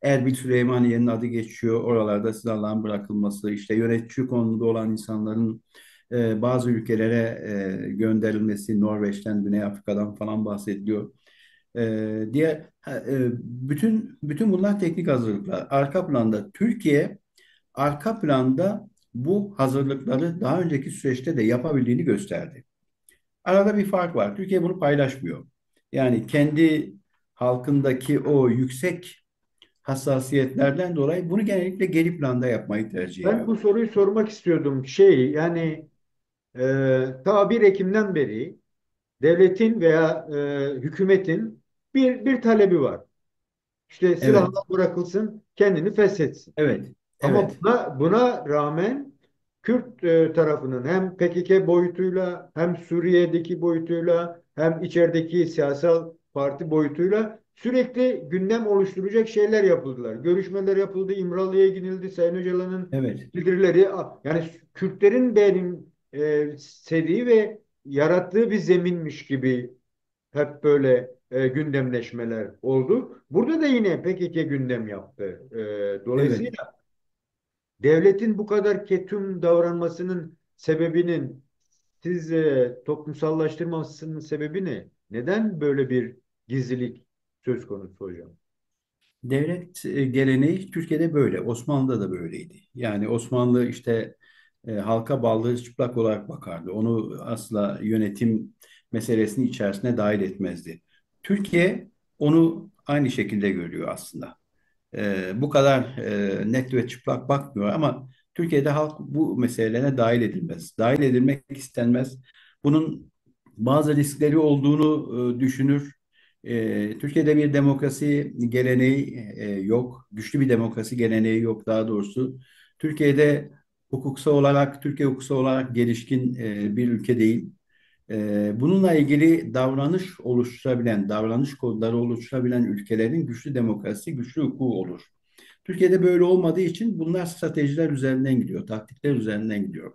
Erbil Süleymaniye'nin adı geçiyor. Oralarda silahların bırakılması, işte yönetici konumunda olan insanların bazı ülkelere gönderilmesi, Norveç'ten, Güney Afrika'dan falan bahsediliyor. Bütün bunlar teknik hazırlıklar. Arka planda bu hazırlıkları daha önceki süreçte de yapabildiğini gösterdi. Arada bir fark var. Türkiye bunu paylaşmıyor. Yani kendi halkındaki o yüksek hassasiyetlerden dolayı bunu genellikle geri planda yapmayı tercih
Ben
ediyor.
bu soruyu sormak istiyordum. Yani ta 1 Ekim'den beri devletin veya hükümetin bir talebi var. İşte
Evet,
silahlar bırakılsın, kendini feshetsin.
evet,
Ama
evet,
buna rağmen Kürt tarafının hem PKK boyutuyla hem Suriye'deki boyutuyla hem içerideki siyasal parti boyutuyla sürekli gündem oluşturacak şeyler yapıldılar. Görüşmeler yapıldı, İmralı'ya gidildi, Sayın Öcalan'ın
evet,
bildirileri, yani Kürtlerin benim sevdiği ve yarattığı bir zeminmiş gibi hep böyle gündemleşmeler oldu. Burada da yine PKK gündem yaptı.
evet.
Dolayısıyla devletin bu kadar ketum davranmasının sebebinin siz toplumsallaştırmasının sebebi ne? Neden böyle bir gizlilik söz konusu hocam?
Devlet geleneği Türkiye'de böyle. Osmanlı'da da böyleydi. Yani Osmanlı işte halka ballığı çıplak olarak bakardı. Onu asla yönetim meselesinin içerisine dahil etmezdi. Türkiye onu aynı şekilde görüyor aslında. Bu kadar net ve çıplak bakmıyor ama Türkiye'de halk bu meselelerine dahil edilmez. Dahil edilmek istenmez. Bunun bazı riskleri olduğunu düşünür. Türkiye'de bir demokrasi geleneği yok. Güçlü bir demokrasi geleneği yok daha doğrusu. Türkiye'de Türkiye hukuksal olarak gelişkin bir ülke değil. Bununla ilgili davranış kodları oluşturabilen ülkelerin güçlü demokrasi, güçlü hukuku olur. Türkiye'de böyle olmadığı için bunlar stratejiler üzerinden gidiyor, taktikler üzerinden gidiyor.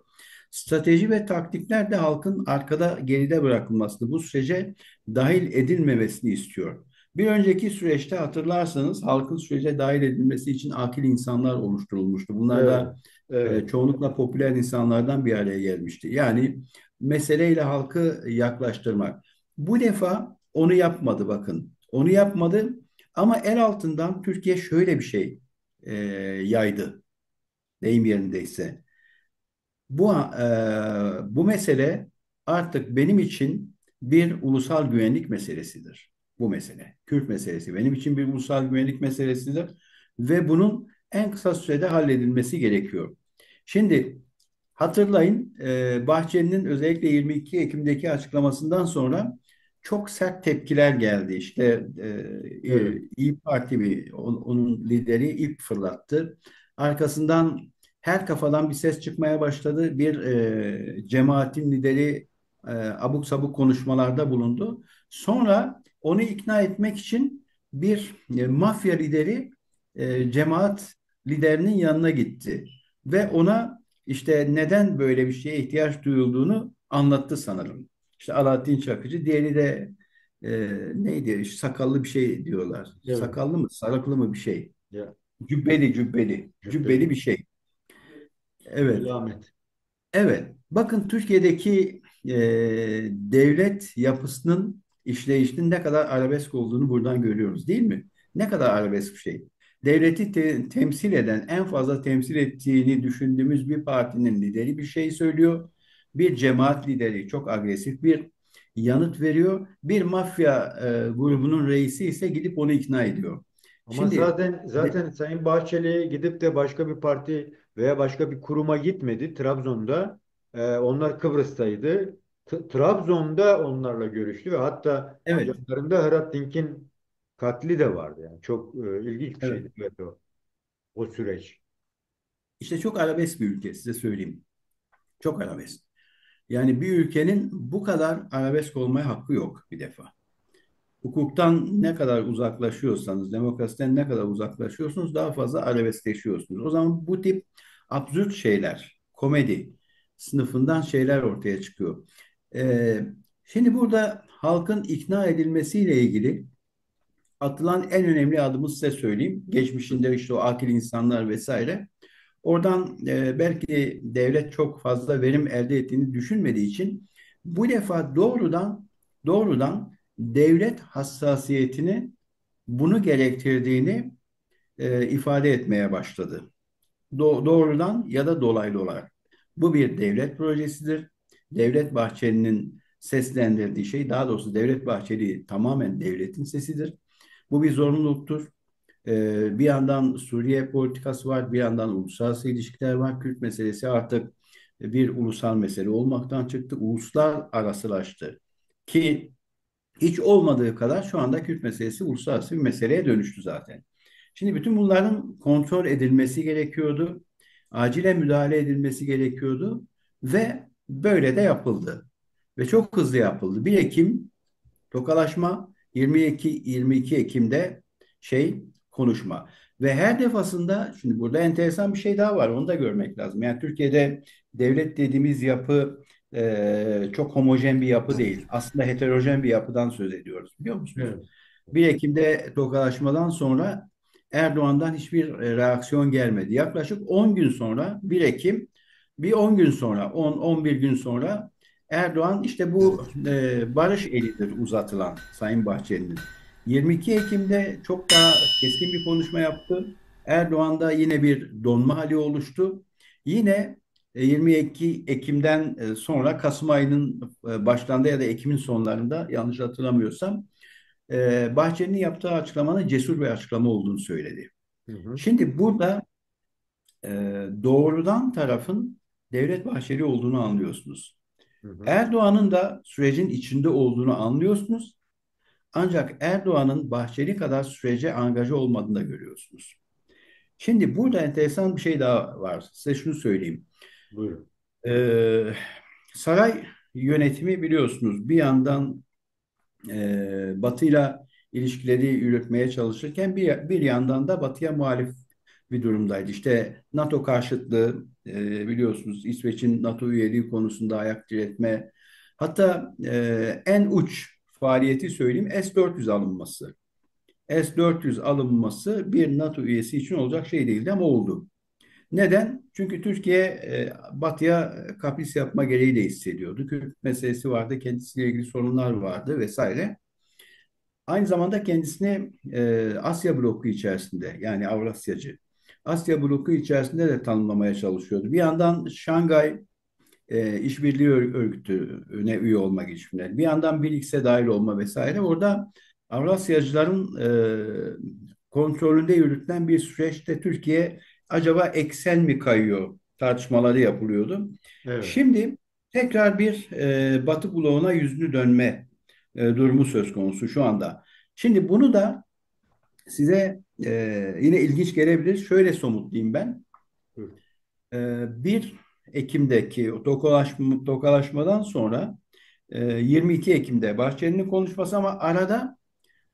Strateji ve taktikler de halkın arkada geride bırakılmasını, bu sürece dahil edilmemesini istiyor. Bir önceki süreçte hatırlarsanız halkın sürece dahil edilmesi için akil insanlar oluşturulmuştu. Bunlar
Evet,
da
evet,
çoğunlukla popüler insanlardan bir araya gelmişti. Yani meseleyle halkı yaklaştırmak. Bu defa onu yapmadı bakın. Onu yapmadı ama el altından Türkiye şöyle bir şey yaydı. Deyim yerindeyse. Bu mesele artık benim için bir ulusal güvenlik meselesidir. Bu mesele. Kürt meselesi benim için bir ulusal güvenlik meselesidir. Ve bunun en kısa sürede halledilmesi gerekiyor. Şimdi hatırlayın Bahçeli'nin özellikle 22 Ekim'deki açıklamasından sonra çok sert tepkiler geldi. İşte
evet.
İYİ Parti onun lideri ip fırlattı. Arkasından her kafadan bir ses çıkmaya başladı. Bir cemaatin lideri abuk sabuk konuşmalarda bulundu. Sonra onu ikna etmek için bir mafya lideri cemaat liderinin yanına gitti. Ve ona işte neden böyle bir şeye ihtiyaç duyulduğunu anlattı sanırım. İşte Alaaddin Çakıcı, diğeri de neydi? İşte sakallı bir şey diyorlar.
Evet.
Sakallı mı, sarıklı mı bir şey.
Ya,
Cübbeli
Cübbeli.
bir şey. Evet.
Cübbeli Ahmet.
Evet, bakın Türkiye'deki devlet yapısının işleyişinin ne kadar arabesk olduğunu buradan görüyoruz, değil mi? Ne kadar arabesk bir şey. Devleti temsil eden, en fazla temsil ettiğini düşündüğümüz bir partinin lideri bir şey söylüyor. Bir cemaat lideri çok agresif bir yanıt veriyor. Bir mafya grubunun reisi ise gidip onu ikna ediyor.
Ama
Şimdi
zaten Sayın Bahçeli gidip de başka bir parti veya başka bir kuruma gitmedi Trabzon'da. Onlar Kıbrıs'taydı. Trabzon'da onlarla görüştü ve hatta
evet,
yanlarında Hrant Dink'in katli de vardı. Yani çok ilginç bir
evet.
şeydi evet o süreç.
İşte çok arabesk bir ülke size söyleyeyim. Çok arabesk. Yani bir ülkenin bu kadar arabesk olmaya hakkı yok bir defa. Hukuktan ne kadar uzaklaşıyorsanız, demokrasiden ne kadar uzaklaşıyorsunuz daha fazla arabeskleşiyorsunuz. O zaman bu tip absürt şeyler, komedi sınıfından şeyler ortaya çıkıyor. Ee, Şimdi burada halkın ikna edilmesiyle ilgili atılan en önemli adımı size söyleyeyim. Geçmişinde işte o akil insanlar vesaire. Oradan belki devlet çok fazla verim elde ettiğini düşünmediği için bu defa doğrudan devlet hassasiyetini bunu gerektirdiğini ifade etmeye başladı. Doğrudan ya da dolaylı olarak. Bu bir devlet projesidir. Devlet Bahçeli'nin seslendirdiği şey, daha doğrusu Devlet Bahçeli tamamen devletin sesidir. Bu bir zorunluluktur. Bir yandan Suriye politikası var, bir yandan uluslararası ilişkiler var. Kürt meselesi artık bir ulusal mesele olmaktan çıktı, uluslar arasılaştı. Ki hiç olmadığı kadar şu anda Kürt meselesi uluslararası bir meseleye dönüştü zaten. Şimdi bütün bunların kontrol edilmesi gerekiyordu. Acilen müdahale edilmesi gerekiyordu ve böyle de yapıldı. Ve çok hızlı yapıldı. 1 Ekim tokalaşma, 22 Ekim'de konuşma. Ve her defasında şimdi burada enteresan bir şey daha var. Onu da görmek lazım. Yani Türkiye'de devlet dediğimiz yapı çok homojen bir yapı değil. Aslında heterojen bir yapıdan söz ediyoruz. Biliyor musunuz?
Evet.
1 Ekim'de tokalaşmadan sonra Erdoğan'dan hiçbir reaksiyon gelmedi. Yaklaşık 10 gün sonra 1 Ekim, bir 10 gün sonra 10-11 gün sonra Erdoğan işte bu barış elidir uzatılan Sayın Bahçeli'nin. 22 Ekim'de çok daha keskin bir konuşma yaptı. Erdoğan'da yine bir donma hali oluştu. Yine 22 Ekim'den sonra Kasım ayının başlarında ya da Ekim'in sonlarında yanlış hatırlamıyorsam Bahçeli'nin yaptığı açıklamanın cesur bir açıklama olduğunu söyledi.
Hı hı,
Şimdi burada e, doğrudan tarafın Devlet Bahçeli olduğunu anlıyorsunuz.
hı hı.
Erdoğan'ın da sürecin içinde olduğunu anlıyorsunuz. Ancak Erdoğan'ın Bahçeli kadar sürece angaja olmadığını da görüyorsunuz. Şimdi burada enteresan bir şey daha var. Size şunu söyleyeyim.
Buyurun.
Ee, Saray yönetimi biliyorsunuz bir yandan Batı'yla ilişkileri yürütmeye çalışırken bir yandan da Batı'ya muhalif bir durumdaydı. İşte NATO karşıtlığı biliyorsunuz İsveç'in NATO üyeliği konusunda ayak diretme. Hatta en uç faaliyeti söyleyeyim S-400 alınması. S-400 alınması bir NATO üyesi için olacak şey değildi ama oldu. Neden? Çünkü Türkiye Batı'ya kapris yapma gereği de hissediyordu. Kürt meselesi vardı, kendisiyle ilgili sorunlar vardı vesaire. Aynı zamanda kendisini Asya bloku içerisinde yani Avrasyacı, Asya bloku içerisinde de tanımlamaya çalışıyordu. Bir yandan Şangay İşbirliği Örgütü'ne üye olmak için. Bir yandan BRICS'e dahil olma vesaire. Orada Avrasyacıların kontrolünde yürütülen bir süreçte Türkiye acaba eksen mi kayıyor tartışmaları yapılıyordu.
Evet.
Şimdi tekrar bir Batı bloğuna yüzünü dönme durumu söz konusu şu anda. Şimdi bunu da size yine ilginç gelebilir. Şöyle somutlayayım ben.
Buyurun.
1 Ekim'deki tokalaşmadan sonra 22 Ekim'de Bahçeli'nin konuşması ama arada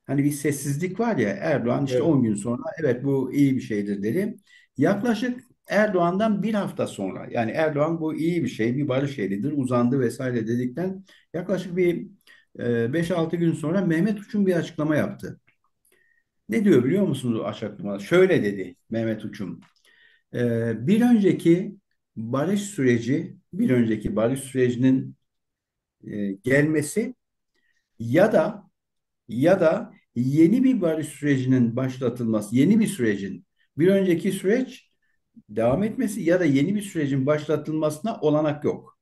hani bir sessizlik var ya, Erdoğan işte
Evet.
10 gün sonra evet bu iyi bir şeydir dedi. Yaklaşık Erdoğan'dan bir hafta sonra, yani Erdoğan bu iyi bir şey, bir barış elidir, uzandı vesaire dedikten yaklaşık bir 5-6 gün sonra Mehmet Uç'un bir açıklama yaptı. Ne diyor biliyor musunuz o açıklamada? Şöyle dedi Mehmet Uç'um. Bir önceki barış sürecinin gelmesi ya da yeni bir barış sürecinin başlatılması, yeni bir sürecin bir önceki süreç devam etmesi ya da yeni bir sürecin başlatılmasına olanak yok.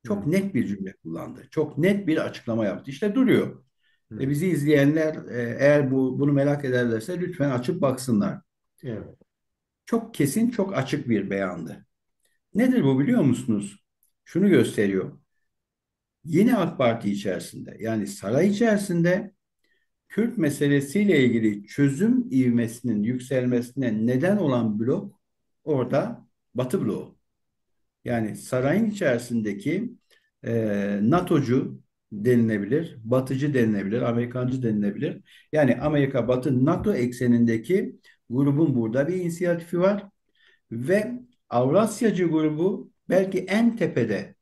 Çok
Hı.
net bir cümle kullandı. Çok net bir açıklama yaptı. İşte duruyor.
Hı.
Bizi izleyenler eğer bunu merak ederlerse lütfen açıp baksınlar.
Evet.
Çok kesin, çok açık bir beyandı. Nedir bu biliyor musunuz? Şunu gösteriyor. Yeni AK Parti içerisinde, yani saray içerisinde Kürt meselesiyle ilgili çözüm ivmesinin yükselmesine neden olan blok orada Batı bloğu. Yani sarayın içerisindeki NATO'cu denilebilir, Batıcı denilebilir, Amerikancı denilebilir. Yani Amerika, Batı, NATO eksenindeki grubun burada bir inisiyatifi var ve Avrasyacı grubu belki en tepede,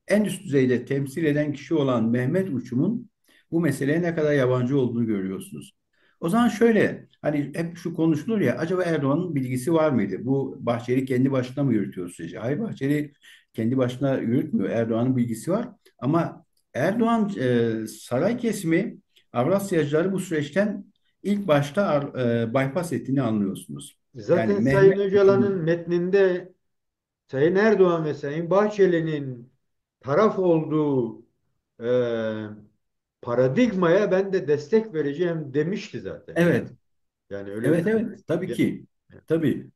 en üst düzeyde temsil eden kişi olan Mehmet Uçum'un bu meseleye ne kadar yabancı olduğunu görüyorsunuz. O zaman şöyle, hani hep şu konuşulur ya, acaba Erdoğan'ın bilgisi var mıydı? Bu Bahçeli kendi başına mı yürütüyor süreci? Hayır, Bahçeli kendi başına yürütmüyor. Erdoğan'ın bilgisi var. Ama Erdoğan saray kesimi Avrasyacıları bu süreçten ilk başta bypass ettiğini anlıyorsunuz. Yani
Zaten Sayın
Mehmet
Öcalan'ın
Uçum'un,
metninde Sayın Erdoğan ve Sayın Bahçeli'nin taraf olduğu e, paradigmaya ben de destek vereceğim demişti zaten yani.
evet.
Yani öyle bir
Evet, evet, tabii
ya-
ki. Tabii.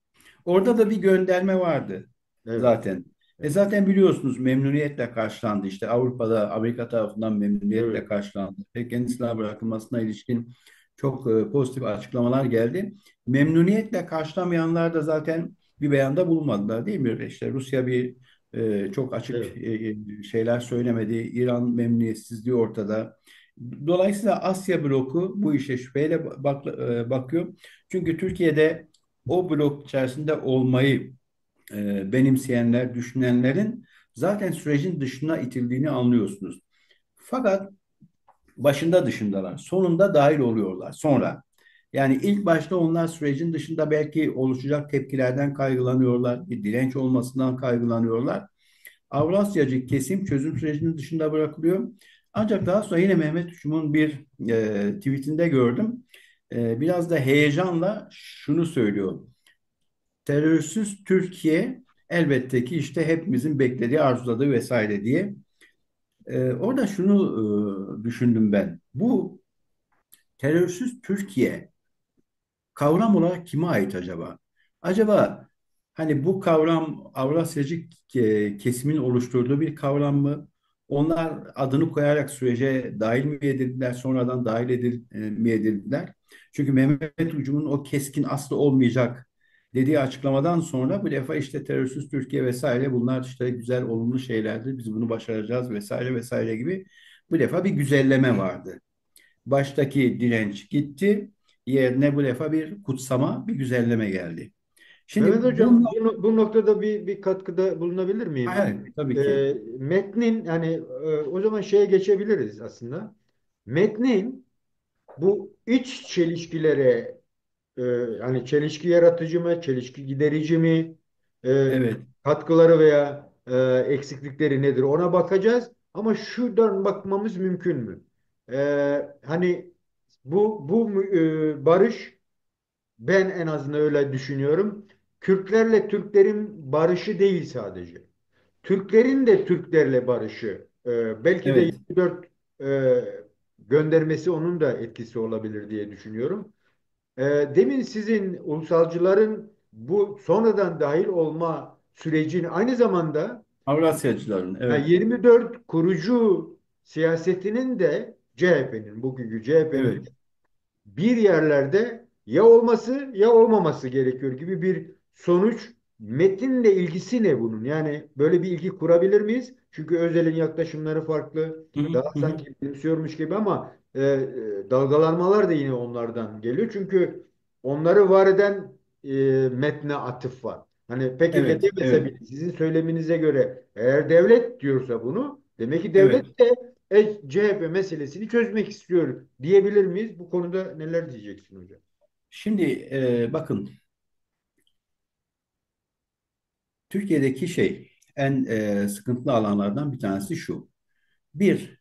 Orada da bir gönderme vardı
evet,
zaten.
evet,
Zaten biliyorsunuz memnuniyetle karşılandı. İşte Avrupa'da, Amerika tarafından memnuniyetle
evet.
karşılandı. Ve kendisine bırakılmasına ilişkin çok pozitif açıklamalar geldi. Memnuniyetle karşılamayanlar da zaten bir beyanda bulunmadılar değil mi? İşte Rusya bir çok açık
Evet.
şeyler söylemedi. İran memnuniyetsizliği ortada. Dolayısıyla Asya bloku bu işe şüpheyle bakıyor. Çünkü Türkiye'de o blok içerisinde olmayı benimseyenler, düşünenlerin zaten sürecin dışına itildiğini anlıyorsunuz. Fakat başında dışındalar. Sonunda dahil oluyorlar. Sonra. Yani ilk başta onlar sürecin dışında belki oluşacak tepkilerden kaygılanıyorlar. Bir direnç olmasından kaygılanıyorlar. Avrasyacı kesim çözüm sürecinin dışında bırakılıyor. Ancak daha sonra yine Mehmet Uçum'un bir tweetinde gördüm. Biraz da heyecanla şunu söylüyor. Terörsüz Türkiye elbette ki işte hepimizin beklediği, arzuladığı vesaire diye. Orada şunu düşündüm ben. Bu terörsüz Türkiye kavram olarak kime ait acaba? Acaba hani bu kavram Avrasyacı kesimin oluşturduğu bir kavram mı? Onlar adını koyarak sürece dahil mi edildiler, sonradan mi edildiler? Çünkü Mehmet Ucum'un o keskin aslı olmayacak dediği açıklamadan sonra bu defa işte terörsüz Türkiye vesaire bunlar işte güzel, olumlu şeylerdir. Biz bunu başaracağız vesaire vesaire gibi bu defa bir güzelleme vardı. Baştaki direnç gitti. Yerine bu defa bir kutsama, bir güzelleme geldi. Şimdi
Mehmet Hocam bu noktada bir katkıda bulunabilir miyim?
evet, tabii ki.
Metnin yani o zaman şeye geçebiliriz aslında. Metnin bu iç çelişkilere hani çelişki yaratıcı mı, çelişki giderici mi, e,
Evet,
katkıları veya eksiklikleri nedir ona bakacağız. Ama şuradan bakmamız mümkün mü? Hani bu barış ben en azından öyle düşünüyorum. Kürtlerle Türklerin barışı değil sadece. Türklerin de Türklerle barışı. Belki de
evet.
24 göndermesi onun da etkisi olabilir diye düşünüyorum. Demin sizin ulusalcıların bu sonradan dahil olma sürecini aynı zamanda
Avrasyacıların, evet,
24 kurucu siyasetinin de CHP'nin, bugünkü CHP'nin
evet,
bir yerlerde ya olması ya olmaması gerekiyor gibi bir sonuç metinle ilgisi ne bunun? Yani böyle bir ilgi kurabilir miyiz? Çünkü Özel'in yaklaşımları farklı.
Hı hı,
Daha
hı hı.
sanki benimsiyormuş gibi ama dalgalanmalar da yine onlardan geliyor. Çünkü onları var eden metne atıf var. Hani pek
Evet,
edemese
evet,
bile sizin söyleminize göre eğer devlet diyorsa bunu demek ki
evet.
devlet de CHP meselesini çözmek istiyor diyebilir miyiz? Bu konuda neler diyeceksin hocam?
Şimdi bakın, Türkiye'deki en sıkıntılı alanlardan bir tanesi şu. Bir,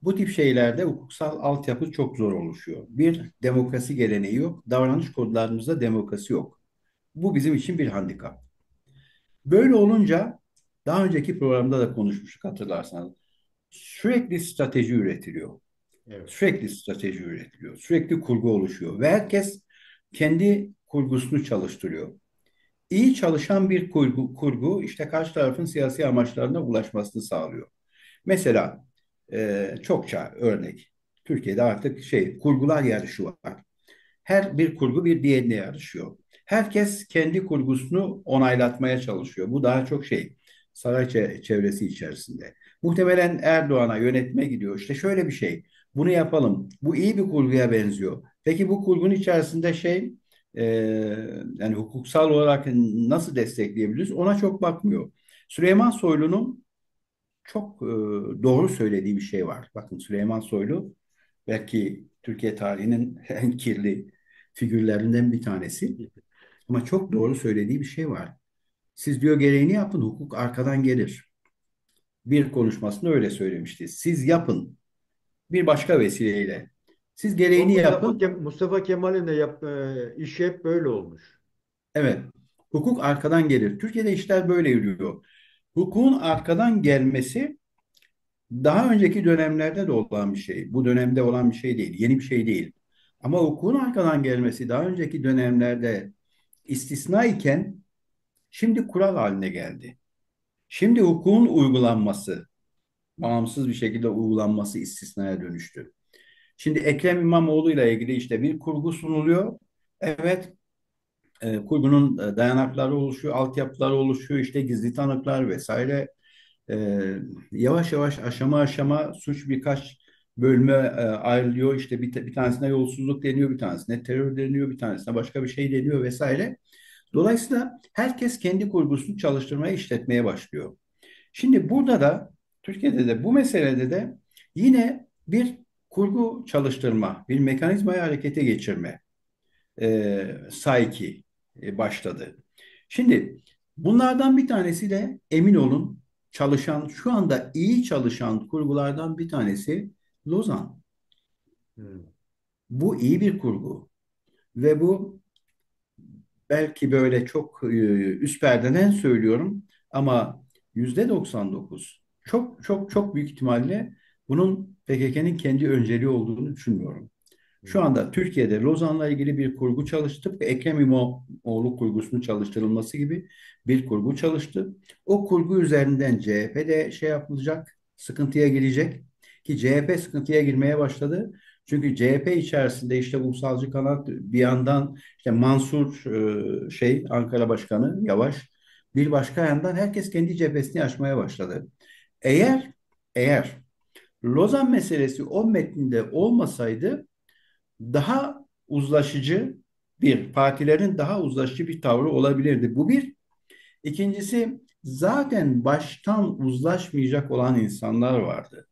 bu tip şeylerde hukuksal altyapı çok zor oluşuyor. Bir, demokrasi geleneği yok. Davranış kodlarımızda demokrasi yok. Bu bizim için bir handikap. Böyle olunca daha önceki programda da konuşmuştuk hatırlarsanız. Sürekli strateji üretiliyor.
Evet.
Sürekli strateji üretiliyor. Sürekli kurgu oluşuyor. Ve herkes kendi kurgusunu çalıştırıyor. İyi çalışan bir kurgu işte karşı tarafın siyasi amaçlarına ulaşmasını sağlıyor. Mesela çokça örnek. Türkiye'de artık kurgular yarışı var. Her bir kurgu bir diğerine yarışıyor. Herkes kendi kurgusunu onaylatmaya çalışıyor. Bu daha çok saray çevresi içerisinde. Muhtemelen Erdoğan'a yönetime gidiyor. İşte şöyle bir şey. Bunu yapalım. Bu iyi bir kurguya benziyor. Peki bu kurgunun içerisinde e, yani hukuksal olarak nasıl destekleyebiliriz? Ona çok bakmıyor. Süleyman Soylu'nun çok doğru söylediği bir şey var. Bakın Süleyman Soylu belki Türkiye tarihinin en kirli figürlerinden bir tanesi. Ama çok doğru söylediği bir şey var. Siz diyor gereğini yapın, hukuk arkadan gelir. Bir konuşmasında öyle söylemişti. Siz yapın bir başka vesileyle. Siz
O
gereğini
Mustafa,
yapın.
Mustafa Kemal'in de işi hep böyle olmuş.
Evet, hukuk arkadan gelir. Türkiye'de işler böyle yürüyor. Hukukun arkadan gelmesi daha önceki dönemlerde de olan bir şey. Bu dönemde olan bir şey değil, yeni bir şey değil. Ama hukukun arkadan gelmesi daha önceki dönemlerde istisna iken şimdi kural haline geldi. Şimdi hukukun uygulanması, bağımsız bir şekilde uygulanması istisnaya dönüştü. Şimdi Ekrem İmamoğlu ile ilgili işte bir kurgu sunuluyor. Evet, kurgunun dayanakları oluşuyor, altyapıları oluşuyor, işte gizli tanıklar vesaire. E, Yavaş yavaş aşama aşama suç birkaç bölüme ayrılıyor. İşte bir tanesine yolsuzluk deniyor, bir tanesine terör deniyor, bir tanesine başka bir şey deniyor vesaire. Dolayısıyla herkes kendi kurgusunu çalıştırmaya, işletmeye başlıyor. Şimdi burada da Türkiye'de de bu meselede de yine bir kurgu çalıştırma, bir mekanizmayı harekete geçirme sayki başladı. Şimdi bunlardan bir tanesi de emin olun şu anda iyi çalışan kurgulardan bir tanesi Lozan.
Hmm.
Bu iyi bir kurgu ve bu belki böyle çok üst perdeden söylüyorum ama %99 çok çok çok büyük ihtimalle bunun PKK'nın kendi önceliği olduğunu düşünmüyorum. Şu
Hmm.
anda Türkiye'de Lozan'la ilgili bir kurgu çalıştı ve Ekrem İmamoğlu kurgusunun çalıştırılması gibi bir kurgu çalıştı. O kurgu üzerinden CHP de yapılacak, sıkıntıya girecek ki CHP sıkıntıya girmeye başladı. Çünkü CHP içerisinde işte ulusalcı kanat bir yandan işte Mansur Ankara Başkanı Yavaş bir başka yandan herkes kendi cephesini açmaya başladı. Eğer eğer Lozan meselesi o metninde olmasaydı daha uzlaşıcı partilerin daha uzlaşıcı bir tavrı olabilirdi. Bu bir. İkincisi zaten baştan uzlaşmayacak olan insanlar vardı.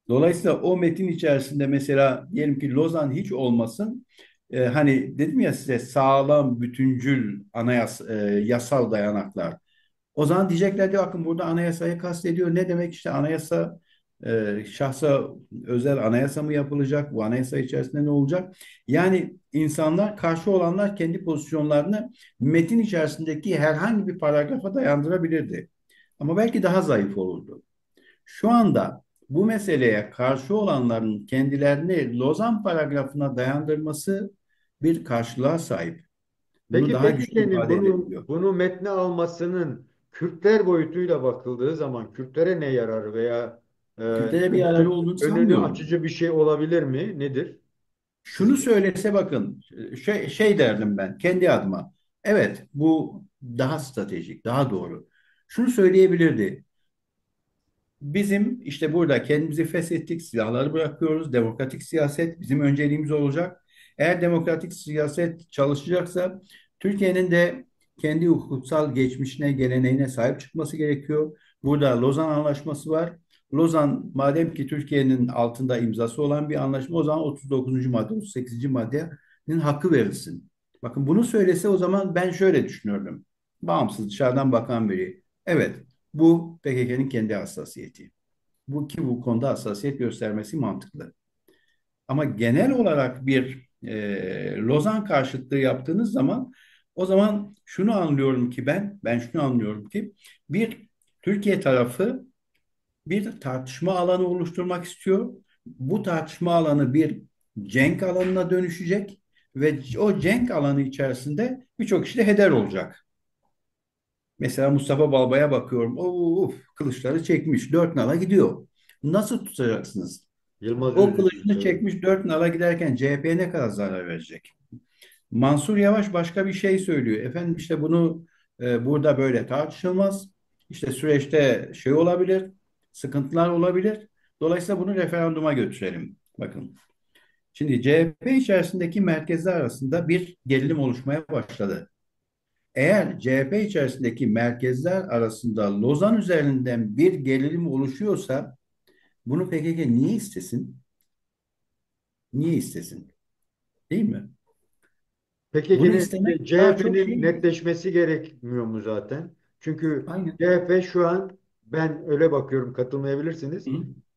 Dolayısıyla o metin içerisinde mesela diyelim ki Lozan hiç olmasın. Hani dedim ya size sağlam, bütüncül yasal dayanaklar. O zaman diyecekler ki bakın burada anayasayı kastediyor. Ne demek işte anayasa şahsa özel anayasa mı yapılacak? Bu anayasa içerisinde ne olacak? Yani insanlar karşı olanlar kendi pozisyonlarını metin içerisindeki herhangi bir paragrafa dayandırabilirdi. Ama belki daha zayıf olurdu. Şu anda bu meseleye karşı olanların kendilerini Lozan paragrafına dayandırması bir karşılığa sahip. Bunu
Peki
daha güçlü
PKK'nin
ifade
bunu
edebiliyor.
bunu metne almasının Kürtler boyutuyla bakıldığı zaman Kürtlere ne yararı veya
Kürtlere bir yararı olduğunu
önünü
sanmıyorum.
açıcı bir şey olabilir mi? Nedir
Şunu
sizce?
söylese bakın, derdim ben kendi adıma. Evet, bu daha stratejik, daha doğru. Şunu söyleyebilirdi. Bizim işte burada kendimizi feshettik, silahları bırakıyoruz. Demokratik siyaset bizim önceliğimiz olacak. Eğer demokratik siyaset çalışacaksa Türkiye'nin de kendi hukuksal geçmişine, geleneğine sahip çıkması gerekiyor. Burada Lozan Anlaşması var. Lozan madem ki Türkiye'nin altında imzası olan bir anlaşma o zaman 39. madde, 38. maddenin hakkı verilsin. Bakın bunu söylese o zaman ben şöyle düşünürdüm. Bağımsız dışarıdan bakan biri. Evet, bu PKK'nın kendi hassasiyeti. Bu konuda hassasiyet göstermesi mantıklı. Ama genel olarak bir Lozan karşıtlığı yaptığınız zaman o zaman şunu anlıyorum ki ben şunu anlıyorum ki bir Türkiye tarafı bir tartışma alanı oluşturmak istiyor. Bu tartışma alanı bir cenk alanına dönüşecek ve o cenk alanı içerisinde birçok kişi de heder olacak. Mesela Mustafa Balbay'a bakıyorum. Of, kılıçları çekmiş. Dört nala gidiyor. Nasıl tutacaksınız?
Yılmaz
O
Özdemir.
kılıcını
Evet.
çekmiş dört nala giderken CHP'ye ne kadar zarar verecek? Mansur Yavaş başka bir şey söylüyor. Efendim işte bunu burada böyle tartışılmaz. İşte süreçte şey olabilir, sıkıntılar olabilir. Dolayısıyla bunu referanduma götürelim. Bakın. Şimdi CHP içerisindeki merkezler arasında bir gerilim oluşmaya başladı. Eğer CHP içerisindeki merkezler arasında Lozan üzerinden bir gerilim oluşuyorsa bunu PKK niye istesin? Niye istesin? Değil mi? Bunu
PKK'nin
istemek daha çok
CHP'nin
şey.
netleşmesi gerekmiyor mu zaten? Çünkü
Aynen.
CHP şu an, ben öyle bakıyorum, katılmayabilirsiniz.
Hı.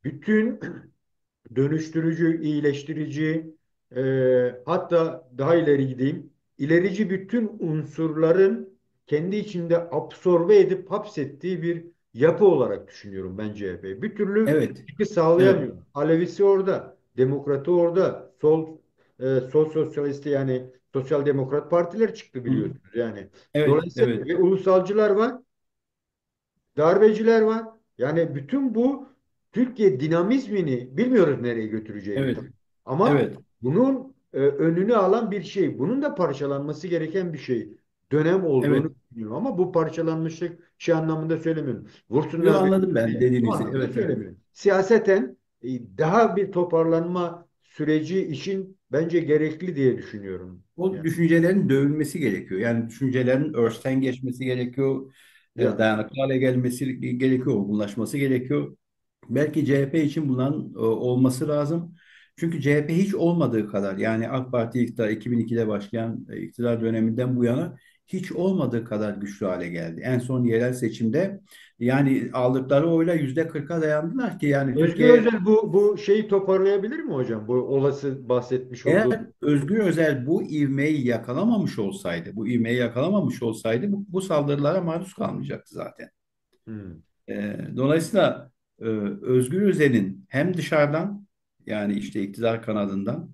Bütün dönüştürücü, iyileştirici, hatta daha ileri gideyim, ilerici bütün unsurların kendi içinde absorbe edip hapsettiği bir yapı olarak düşünüyorum ben CHP'yi. Bir türlü
Evet.
çıkış
Evet.
sağlayamıyor. Alevisi orada, demokratı orada, sol sosyalisti yani sosyal demokrat partiler çıktı
Hı.
biliyorsunuz yani.
Evet.
Dolayısıyla
Evet.
ve ulusalcılar var. Darbeciler var. Yani bütün bu Türkiye dinamizmini bilmiyoruz nereye götüreceğini
Evet.
tabii. Ama
Evet.
bunun önünü alan bir şey. Bunun da parçalanması gereken bir şey. Dönem olduğunu
Evet.
düşünüyorum. Ama bu parçalanmışlık şey anlamında söylemiyorum.
Yo,
Vursunlar
anladım ben
birbirlerine. O
dediğinizi.
anlamda
Evet. Evet.
söylemiyorum. Siyaseten daha bir toparlanma süreci için bence gerekli diye düşünüyorum.
O
Yani,
düşüncelerin dövülmesi gerekiyor. Yani düşüncelerin örsten geçmesi gerekiyor.
ya,
Dayanıklı hale gelmesi gerekiyor. Olgunlaşması gerekiyor. Belki CHP için bunların olması lazım. Çünkü CHP hiç olmadığı kadar yani AK Parti iktidar 2002'de başlayan iktidar döneminden bu yana hiç olmadığı kadar güçlü hale geldi. En son yerel seçimde yani aldıkları oyla %40'a dayandılar ki yani
Özgür
Türkiye.
Özel bu şeyi toparlayabilir mi hocam? Bu olası bahsetmiş olduğu.
Eğer Özgür Özel bu ivmeyi yakalamamış olsaydı, bu ivmeyi yakalamamış olsaydı bu saldırılara maruz kalmayacaktı zaten.
Hmm.
Dolayısıyla Özgür Özel'in hem dışarıdan yani işte iktidar kanadından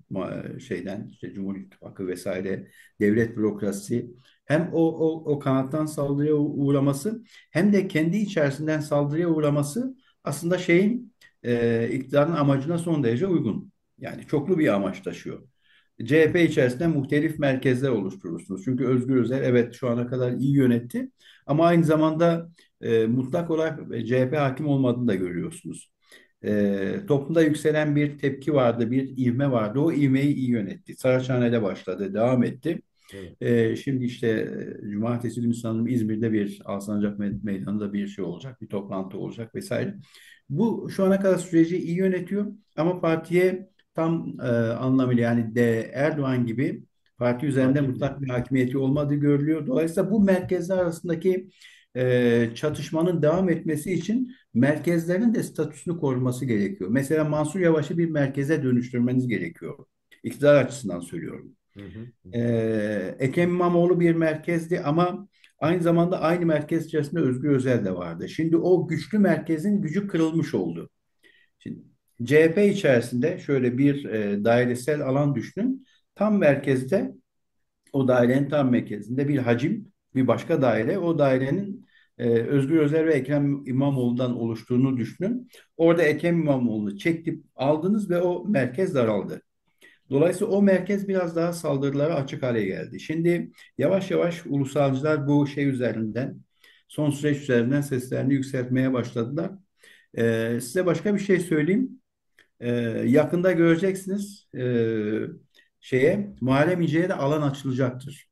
şeyden işte Cumhur İttifakı vesaire devlet bürokrasisi hem o kanattan saldırıya uğraması hem de kendi içerisinden saldırıya uğraması aslında şeyin iktidarın amacına son derece uygun. Yani çoklu bir amaç taşıyor. CHP içerisinde muhtelif merkezler oluşturursunuz. Çünkü Özgür Özel evet şu ana kadar iyi yönetti ama aynı zamanda mutlak olarak CHP hakim olmadığını da görüyorsunuz. Toplumda yükselen bir tepki vardı, bir ivme vardı. O ivmeyi iyi yönetti. Saraçhane'de başladı, devam etti.
Evet.
Şimdi işte Cumartesi günü sanırım İzmir'de bir Alsancak Meydanı'nda bir şey olacak, bir toplantı olacak vesaire. Bu şu ana kadar süreci iyi yönetiyor ama partiye tam anlamıyla yani de Erdoğan gibi parti üzerinde
Hakim değil.
mutlak bir hakimiyeti olmadığı görülüyor. Dolayısıyla bu merkezler arasındaki çatışmanın devam etmesi için merkezlerin de statüsünü koruması gerekiyor. Mesela Mansur Yavaş'ı bir merkeze dönüştürmeniz gerekiyor. İktidar açısından söylüyorum.
Hı hı. Hı.
Ekrem İmamoğlu bir merkezdi ama aynı zamanda aynı merkez içerisinde Özgür Özel de vardı. Şimdi o güçlü merkezin gücü kırılmış oldu. Şimdi CHP içerisinde şöyle bir dairesel alan düşünün. Tam merkezde o dairenin tam merkezinde bir hacim, bir başka daire. O dairenin Özgür Özel ve Ekrem İmamoğlu'ndan oluştuğunu düşünün. Orada Ekrem İmamoğlu'nu çekip aldınız ve o merkez daraldı. Dolayısıyla o merkez biraz daha saldırılara açık hale geldi. Şimdi yavaş yavaş ulusalcılar bu şey üzerinden, son süreç üzerinden seslerini yükseltmeye başladılar. Size başka bir şey söyleyeyim. Ee, Yakında göreceksiniz, Muharrem İnce'ye de alan açılacaktır.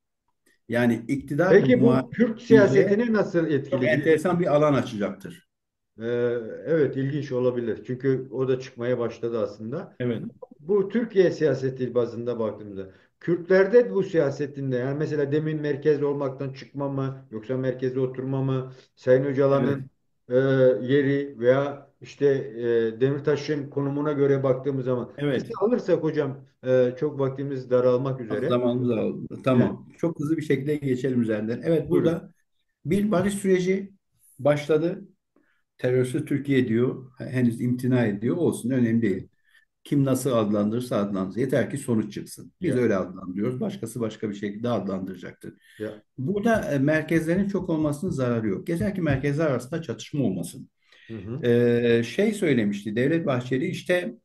Yani iktidar
Peki
Muharrem
bu Kürt
İnce'ye
siyasetini nasıl
çok
etkiledi?
enteresan bir alan açacaktır.
Ee, evet, ilginç olabilir. Çünkü o da çıkmaya başladı aslında.
Evet,
Bu Türkiye siyaseti bazında baktığımızda Kürtlerde bu siyasetinde yani mesela demin merkez olmaktan çıkma mı yoksa merkeze oturma mı Sayın
evet,
Öcalan'ın yeri veya işte Demirtaş'ın konumuna göre baktığımız zaman kısa
evet.
alırsak hocam çok vaktimiz daralmak
Az
üzere.
zamanımız aldı.
Evet,
Tamam. Çok hızlı bir şekilde geçelim üzerinden. Evet,
buyurun.
burada bir barış süreci başladı. Terörsüz Türkiye diyor. Henüz imtina ediyor. Olsun, önemli
Evet.
değil. Kim nasıl adlandırırsa adlandırsın. Yeter ki sonuç çıksın. Biz
Ya,
öyle adlandırıyoruz. Başkası başka bir şekilde adlandıracaktır.
ya.
Burada merkezlerin çok olmasının zararı yok. Yeter ki merkezler arasında çatışma olmasın.
Hı hı.
Şey söylemişti Devlet Bahçeli, işte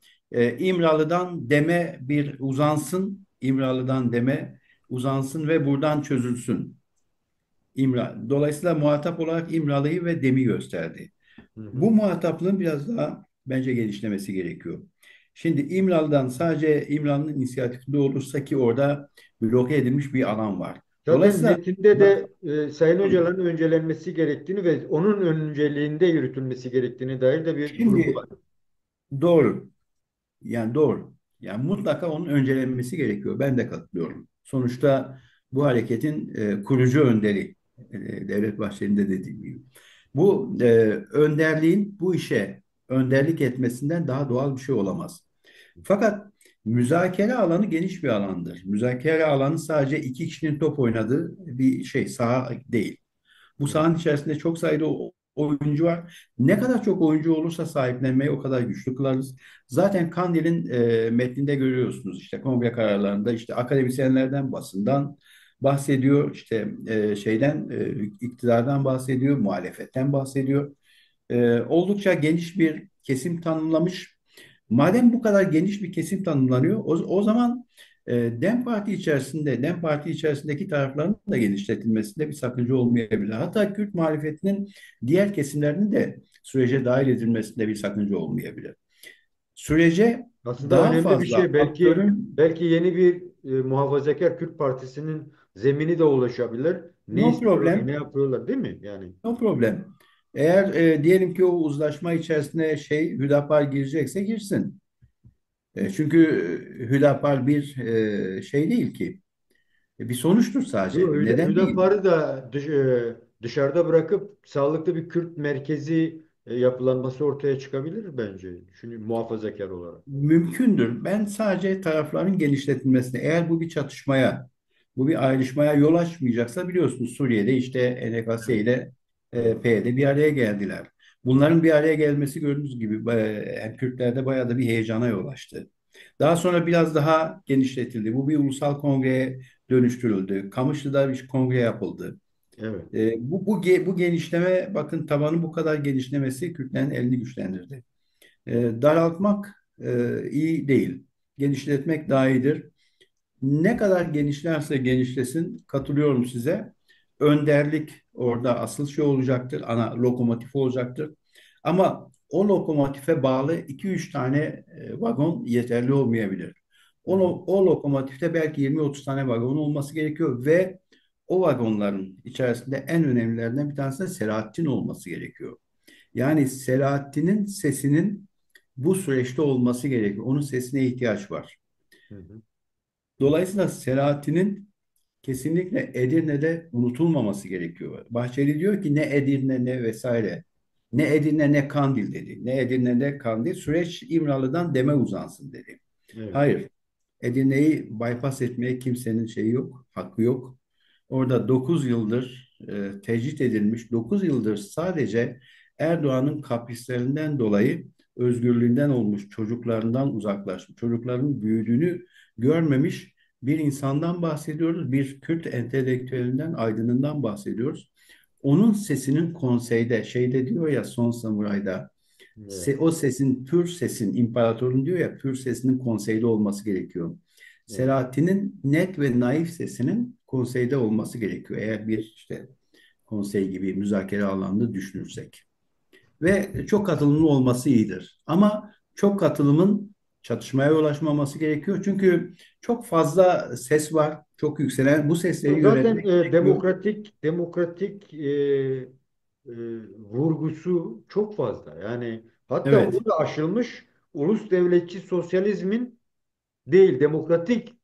İmralı'dan deme bir uzansın. İmralı'dan deme uzansın ve buradan çözülsün. Dolayısıyla muhatap olarak İmralı'yı ve Dem'i gösterdi.
Hı
Bu
hı.
muhataplığın biraz daha bence genişlemesi gerekiyor. Şimdi İmralı'dan sadece İmralı'nın inisiyatifinde olursa, ki orada bloke edilmiş bir alan var.
Zaten
Dolayısıyla
metinde
bak,
de Sayın Öcalan'ın öncelenmesi gerektiğini ve onun önceliğinde yürütülmesi gerektiğine dair de bir vurgu var.
şimdi doğru. Yani doğru. Yani mutlaka onun öncelenmesi gerekiyor. Ben de katılıyorum. Sonuçta bu hareketin kurucu önderi, Devlet Bahçeli'nin de dediği gibi. Bu önderliğin bu işe önderlik etmesinden daha doğal bir şey olamaz. Fakat müzakere alanı geniş bir alandır. Müzakere alanı sadece iki kişinin top oynadığı bir şey, saha değil. Bu
Hı
sahanın içerisinde çok sayıda oyuncu var. Ne kadar çok oyuncu olursa sahiplenmeyi o kadar güçlü kılarız. Zaten Kandil'in metninde görüyorsunuz, işte kongre kararlarında işte akademisyenlerden, basından bahsediyor, işte iktidardan bahsediyor, muhalefetten bahsediyor. Oldukça geniş bir kesim tanımlamış. Madem bu kadar geniş bir kesim tanımlanıyor, o zaman Dem Parti içerisindeki tarafların da genişletilmesinde bir sakınca olmayabilir. Hatta Kürt muhalefetinin diğer kesimlerinin de sürece dahil edilmesinde bir sakınca olmayabilir. Sürece
Aslında
daha
önemli bir
fazla
şey.
aktörün,
Belki yeni bir muhafazakar Kürt Partisi'nin zemini de oluşabilir. Ne
no
istiyorlar, ne
problem,
yapıyorlar, değil mi? Yani
no problem. Eğer diyelim ki o uzlaşma içerisine Hüdapar girecekse girsin. Çünkü Hüdapar bir şey değil ki. Bir sonuçtur sadece.
bu
Bir neden değil.
Hüdapar'ı da dışarıda bırakıp sağlıklı bir Kürt merkezi yapılanması ortaya çıkabilir bence. Çünkü muhafazakar olarak.
Mümkündür. Ben sadece tarafların genişletilmesine, eğer bu bir çatışmaya, bu bir ayrışmaya yol açmayacaksa, biliyorsunuz Suriye'de işte NKS
Evet.
ile
Evet.
PYD bir araya geldiler. Bunların bir araya gelmesi gördüğünüz gibi yani Kürtlerde bayağı da bir heyecana yol açtı. Daha sonra biraz daha genişletildi. Bu bir ulusal kongreye dönüştürüldü. Kamışlı'da bir kongre yapıldı.
Evet.
Bu genişleme, bakın, tabanın bu kadar genişlemesi Kürtlerin elini güçlendirdi. Daraltmak iyi değil. Genişletmek daha iyidir. Ne kadar genişlerse genişlesin, katılıyorum size. Önderlik orada asıl şey olacaktır, ana lokomotif olacaktır. Ama o lokomotife bağlı iki üç tane vagon yeterli olmayabilir.
Hı hı.
O lokomotifte belki 20-30 tane vagon olması gerekiyor ve o vagonların içerisinde en önemlilerinden bir tanesi de Selahattin olması gerekiyor. Yani Selahattin'in sesinin bu süreçte olması gerekiyor. Onun sesine ihtiyaç var.
Hı hı.
Dolayısıyla Selahattin'in kesinlikle Edirne'de unutulmaması gerekiyor. Bahçeli diyor ki ne Edirne ne vesaire. Ne Edirne ne Kandil dedi. Ne Edirne ne Kandil. Süreç İmralı'dan Dem'e uzansın dedi.
Evet.
Hayır. Edirne'yi bypass etmeye kimsenin şeyi yok, hakkı yok. Orada 9 yıldır tecrit edilmiş, 9 yıldır sadece Erdoğan'ın kaprislerinden dolayı özgürlüğünden olmuş, çocuklarından uzaklaşmış, çocukların büyüdüğünü görmemiş bir insandan bahsediyoruz. Bir Kürt entelektüelinden, aydınından bahsediyoruz. Onun sesinin konseyde, şeyde diyor ya, Son Samuray'da,
Evet.
o sesin, pür sesin, imparatorun diyor ya, pür sesinin konseyde olması gerekiyor.
Evet.
Selahattin'in net ve naif sesinin konseyde olması gerekiyor. Eğer bir işte konsey gibi müzakere alanını düşünürsek. Ve çok katılımlı olması iyidir. Ama çok katılımın çatışmaya yol açmaması gerekiyor. Çünkü çok fazla ses var. Çok yükselen bu sesleri
Zaten
yönetmek gerekiyor.
demokratik e, vurgusu çok fazla. Yani hatta
Evet,
onu da aşılmış ulus devletçi sosyalizmin değil, demokratik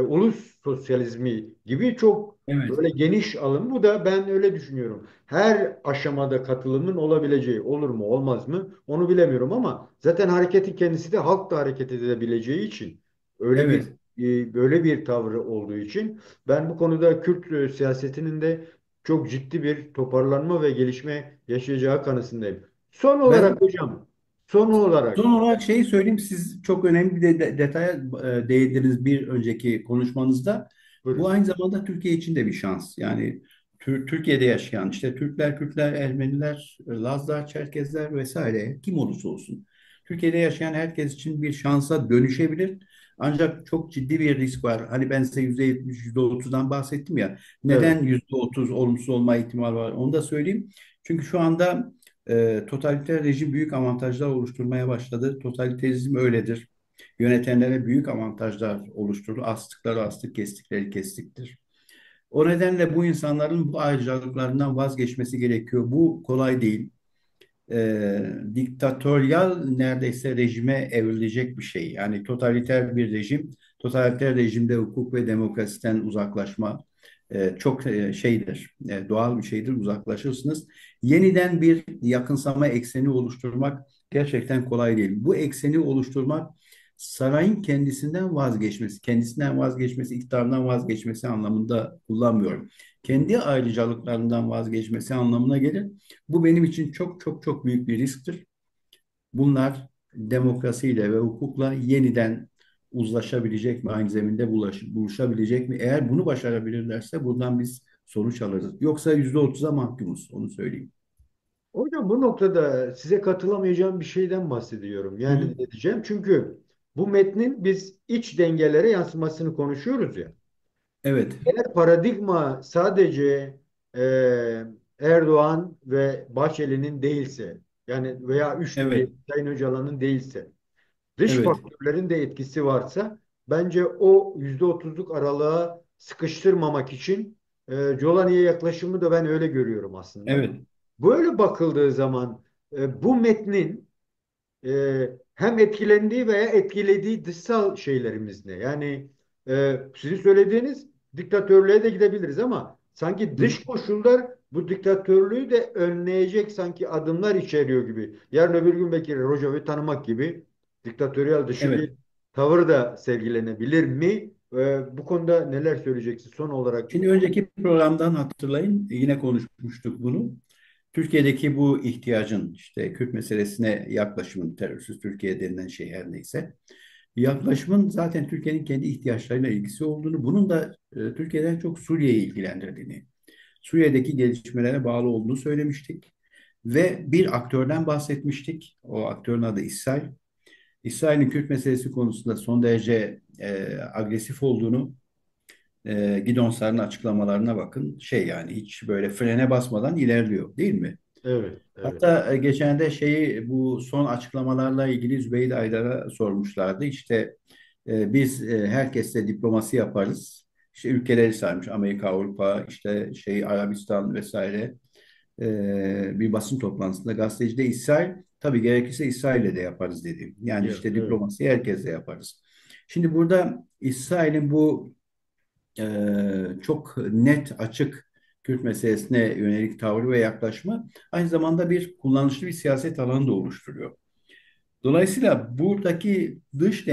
ulus sosyalizmi gibi çok
evet,
böyle geniş alım. Bu da ben öyle düşünüyorum. Her aşamada katılımın olabileceği, olur mu olmaz mı onu bilemiyorum ama zaten hareketin kendisi de halk da hareket edebileceği için öyle bir
evet.
böyle bir tavrı olduğu için ben bu konuda Kürt siyasetinin de çok ciddi bir toparlanma ve gelişme yaşayacağı kanısındayım. Son olarak
Ben
hocam, son
son
olarak
olarak şeyi söyleyeyim. Siz çok önemli bir detaya değindiniz bir önceki konuşmanızda. Bu
buyurun.
aynı zamanda Türkiye için de bir şans. Yani Türkiye'de yaşayan işte Türkler, Kürtler, Ermeniler, Lazlar, Çerkezler vesaire kim olursa olsun. Türkiye'de yaşayan herkes için bir şansa dönüşebilir. Ancak çok ciddi bir risk var. Hani ben size %70, %30'dan bahsettim ya.
Evet.
Neden %30 olumsuz olma ihtimali var? Onu da söyleyeyim. Çünkü şu anda totaliter rejim büyük avantajlar oluşturmaya başladı. Totaliterizm öyledir. Yönetenlere büyük avantajlar oluşturdu. Astıkları astık, kestikleri kestiktir. O nedenle bu insanların bu ayrıcalıklarından vazgeçmesi gerekiyor. Bu kolay değil. Diktatöryal neredeyse rejime evrilecek bir şey. Yani totaliter bir rejim, totaliter rejimde hukuk ve demokrasiden uzaklaşma çok şeydir, doğal bir şeydir, uzaklaşırsınız. Yeniden bir yakınsama ekseni oluşturmak gerçekten kolay değil. Bu ekseni oluşturmak sarayın kendisinden vazgeçmesi, iktidardan vazgeçmesi anlamında kullanmıyorum. Kendi ayrıcalıklarından vazgeçmesi anlamına gelir. Bu benim için çok çok çok büyük bir risktir. Bunlar demokrasiyle ve hukukla yeniden uzlaşabilecek mi? Aynı zeminde buluşabilecek mi? Eğer bunu başarabilirlerse bundan biz sonuç alırız. Yoksa %30'a mahkumuz. Onu söyleyeyim.
Hocam bu noktada size katılamayacağım bir şeyden bahsediyorum.
Hı
Yani
hı.
ne diyeceğim? Çünkü bu metnin biz iç dengelere yansımasını konuşuyoruz ya.
Evet,
Eğer paradigma sadece e, Erdoğan ve Bahçeli'nin değilse, yani veya üçlü
evet,
Sayın Öcalan'ın değilse, dış
evet,
faktörlerin de etkisi varsa bence o %30'luk aralığa sıkıştırmamak için Colani'ye yaklaşımı da ben öyle görüyorum aslında.
evet.
Böyle bakıldığı zaman bu metnin hem etkilendiği veya etkilediği dışsal şeylerimiz ne? Yani sizin söylediğiniz diktatörlüğe de gidebiliriz ama sanki
Hı hı.
dış koşullar bu diktatörlüğü de önleyecek sanki adımlar içeriyor gibi. Yarın öbür gün belki Rojav'ı tanımak gibi diktatöryal dışı
Evet.
bir tavır da sergilenebilir mi? Bu konuda neler söyleyeceksin son olarak?
Şimdi önceki programdan hatırlayın. Yine konuşmuştuk bunu. Türkiye'deki bu ihtiyacın işte Kürt meselesine yaklaşımın terörsüz Türkiye denilen şey her neyse yaklaşımın zaten Türkiye'nin kendi ihtiyaçlarıyla ilgisi olduğunu, bunun da Türkiye'den çok Suriye'yi ilgilendirdiğini, Suriye'deki gelişmelere bağlı olduğunu söylemiştik. Ve bir aktörden bahsetmiştik. O aktörün adı İsrail. İsrail'in Kürt meselesi konusunda son derece agresif olduğunu, Gidon Sarı'nın açıklamalarına bakın. Şey yani hiç böyle frene basmadan ilerliyor değil mi?
Evet, evet.
Hatta geçen de şeyi bu son açıklamalarla ilgili Zübeyir Aydar'a sormuşlardı. İşte biz herkesle diplomasi yaparız. İşte ülkeleri saymış Amerika, Avrupa, işte şey Arabistan vesaire. Bir basın toplantısında gazeteci de İsrail, tabii gerekirse İsrail'le de yaparız dedi. Yani
Ya,
işte
evet.
diplomasi herkesle yaparız. Şimdi burada İsrail'in bu çok net, açık Kürt meselesine yönelik tavrı ve yaklaşımı aynı zamanda bir kullanışlı bir siyaset alanı da oluşturuyor. Dolayısıyla buradaki dış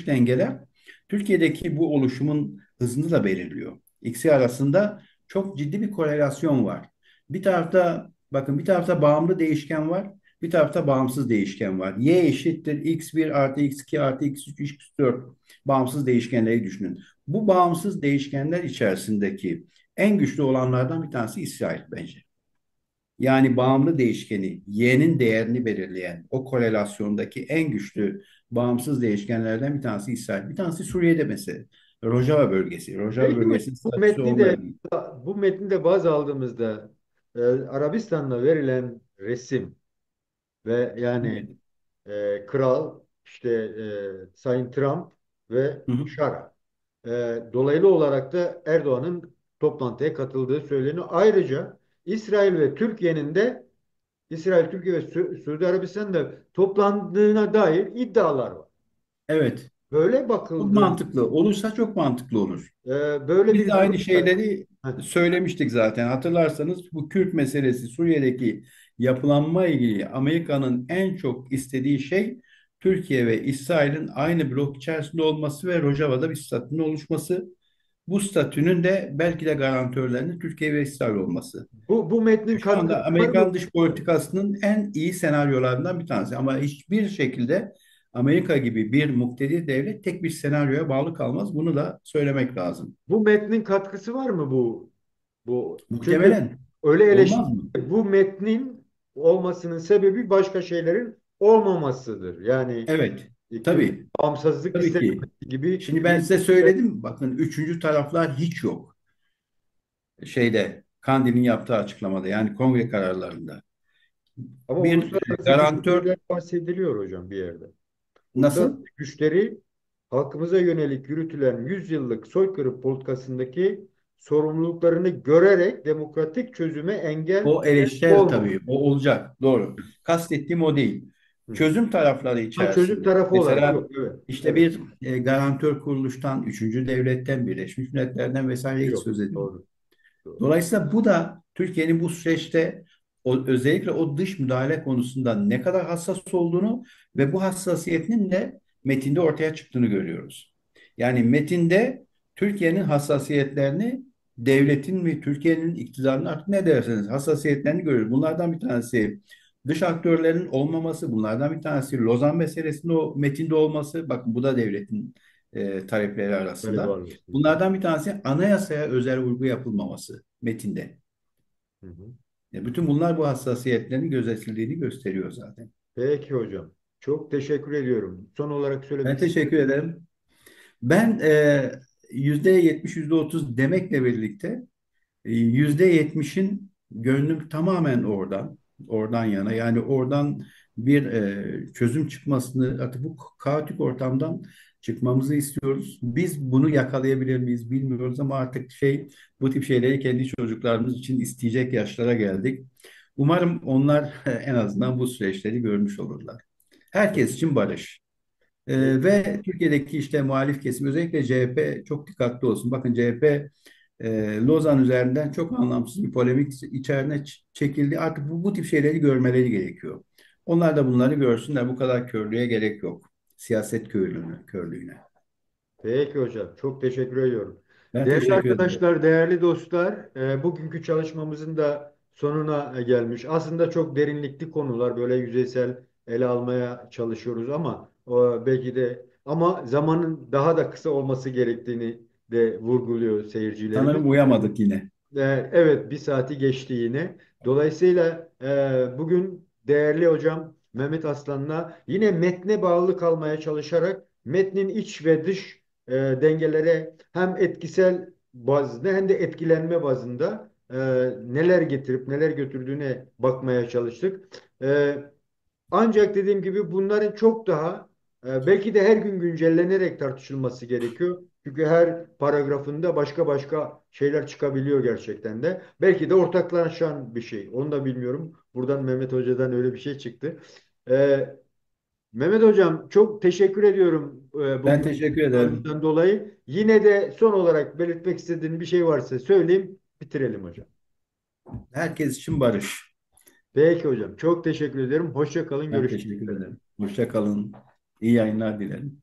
dengeler Türkiye'deki bu oluşumun hızını da belirliyor. İkisi arasında çok ciddi bir korelasyon var. Bir tarafta bakın bir tarafta bağımlı değişken var, bir tarafta bağımsız değişken var. Y eşittir x1 artı x2 artı x3 x4 bağımsız değişkenleri düşünün. Bu bağımsız değişkenler içerisindeki en güçlü olanlardan bir tanesi İsrail bence. yani bağımlı değişkeni y'nin değerini belirleyen o korelasyondaki en güçlü bağımsız değişkenlerden bir tanesi İsrail. Bir tanesi Suriye'de mesela. Rojava bölgesi. Rojava
Peki hocam
bölgesinin
bu
statüsü
metni
onunla
de
ilgili.
bu metni de baz aldığımızda Arabistan'la verilen resim ve yani
Evet.
kral işte Sayın Trump ve
Hı hı.
Şara. E, Dolaylı olarak da Erdoğan'ın toplantıya katıldığı söyleniyor. Ayrıca İsrail ve Türkiye'nin de İsrail, Türkiye ve Suudi Arabistan'da toplandığına dair iddialar var.
Evet.
Böyle
Çok
bakıldığı
mantıklı. Olursa çok mantıklı olur.
böyle
Biz de
bir durum
aynı
var.
şeyleri
Heh.
söylemiştik zaten. Hatırlarsanız bu Kürt meselesi, Suriye'deki yapılanma ilgili Amerika'nın en çok istediği şey Türkiye ve İsrail'in aynı blok içerisinde olması ve Rojava'da bir statünün oluşması. Bu statünün de belki de garantörlerinin Türkiye ve İsrail olması.
Bu metnin
Şu
katkısı
anda
var mı?
Amerikan dış politikasının en iyi senaryolarından bir tanesi. Ama hiçbir şekilde Amerika gibi bir muktedir devlet tek bir senaryoya bağlı kalmaz. Bunu da söylemek lazım.
Bu metnin katkısı var mı çünkü
Muhtemelen.
öyle eleştiri
Olmaz mı?
bu metnin olmasının sebebi başka şeylerin olmamasıdır. Yani
Evet.
Türkiye
Tabii.
bağımsızlık
Tabii ki.
istemesi gibi
Şimdi ben
bir
size söyledim. Bakın üçüncü taraflar hiç yok. Şeyde Kandil'in yaptığı açıklamada yani kongre kararlarında.
ama
Bir
uluslararası
garantör
güçlerden bahsediliyor hocam bir yerde. Uluslararası
nasıl?
güçleri halkımıza yönelik yürütülen 100 yıllık soykırım politikasındaki sorumluluklarını görerek demokratik çözüme engel
O eleştirel
olmamalı.
tabii. O olacak. Doğru. Kastettiğim o değil.
Hı.
Çözüm tarafları
Ha, çözüm
içerisinde.
tarafı olarak
Mesela
yok. Evet.
işte
Evet.
bir garantör kuruluştan, üçüncü devletten, Birleşmiş Milletler'den vesaire hiç
Yok.
söz edilmiyor.
Doğru. Doğru.
Dolayısıyla bu da Türkiye'nin bu süreçte özellikle o dış müdahale konusunda ne kadar hassas olduğunu ve bu hassasiyetinin de metinde ortaya çıktığını görüyoruz. Yani metinde Türkiye'nin hassasiyetlerini devletin ve Türkiye'nin iktidarının artık ne derseniz hassasiyetlerini görüyoruz. Bunlardan bir tanesi dış aktörlerin olmaması, bunlardan bir tanesi Lozan meselesinde o metinde olması. Bakın bu da devletin talepleri
Böyle
arasında.
varlık. Hı hı.
Bunlardan bir tanesi anayasaya özel vurgu yapılmaması metinde.
Hı hı.
Bütün bunlar bu hassasiyetlerin gözetildiğini gösteriyor zaten.
Peki hocam. Çok teşekkür ediyorum. Son olarak
Ben
söylemek
teşekkür
istedim.
ederim. Ben %70, %30 demekle birlikte %70'in gönlüm tamamen oradan yana. Yani oradan bir çözüm çıkmasını, artık bu kaotik ortamdan çıkmamızı istiyoruz. Biz bunu yakalayabilir miyiz bilmiyoruz ama artık bu tip şeyleri kendi çocuklarımız için isteyecek yaşlara geldik. Umarım onlar en azından bu süreçleri görmüş olurlar. Herkes için barış.
Peki.
Ve Türkiye'deki işte muhalif kesim özellikle CHP çok dikkatli olsun. Bakın CHP Lozan üzerinden çok anlamsız bir polemik içerine çekildi. Artık bu tip şeyleri görmeleri gerekiyor. Onlar da bunları görsünler. Bu kadar körlüğe gerek yok. Siyaset körlüğüne.
Peki hocam. Çok teşekkür ediyorum.
Ben
Değerli
teşekkür ederim.
arkadaşlar, değerli dostlar, bugünkü çalışmamızın da sonuna gelmiş. Aslında çok derinlikli konular böyle yüzeysel ele almaya çalışıyoruz ama belki de ama zamanın daha da kısa olması gerektiğini de vurguluyor seyircilerimiz.
Sanırım uyamadık yine.
Evet, bir saati geçti yine. Dolayısıyla bugün değerli hocam Mehmet Aslan'la yine metne bağlı kalmaya çalışarak metnin iç ve dış dengelere hem etkisel bazda hem de etkilenme bazında neler getirip neler götürdüğüne bakmaya çalıştık. E, Ancak dediğim gibi bunların çok daha belki de her gün güncellenerek tartışılması gerekiyor. Çünkü her paragrafında başka başka şeyler çıkabiliyor gerçekten de. Belki de ortaklaşan bir şey. Onu da bilmiyorum. Buradan Mehmet Hoca'dan öyle bir şey çıktı. E, Mehmet Hocam çok teşekkür ediyorum
Ben
bugün
teşekkür ederim.
katkılarınızdan dolayı. Yine de son olarak belirtmek istediğin bir şey varsa söyleyeyim, bitirelim hocam.
Herkes için barış.
Peki hocam. Çok teşekkür ederim. Hoşça kalın.
Ben
Görüşmek
teşekkür
üzere.
ederim. Hoşça kalın. İyi yayınlar dilerim.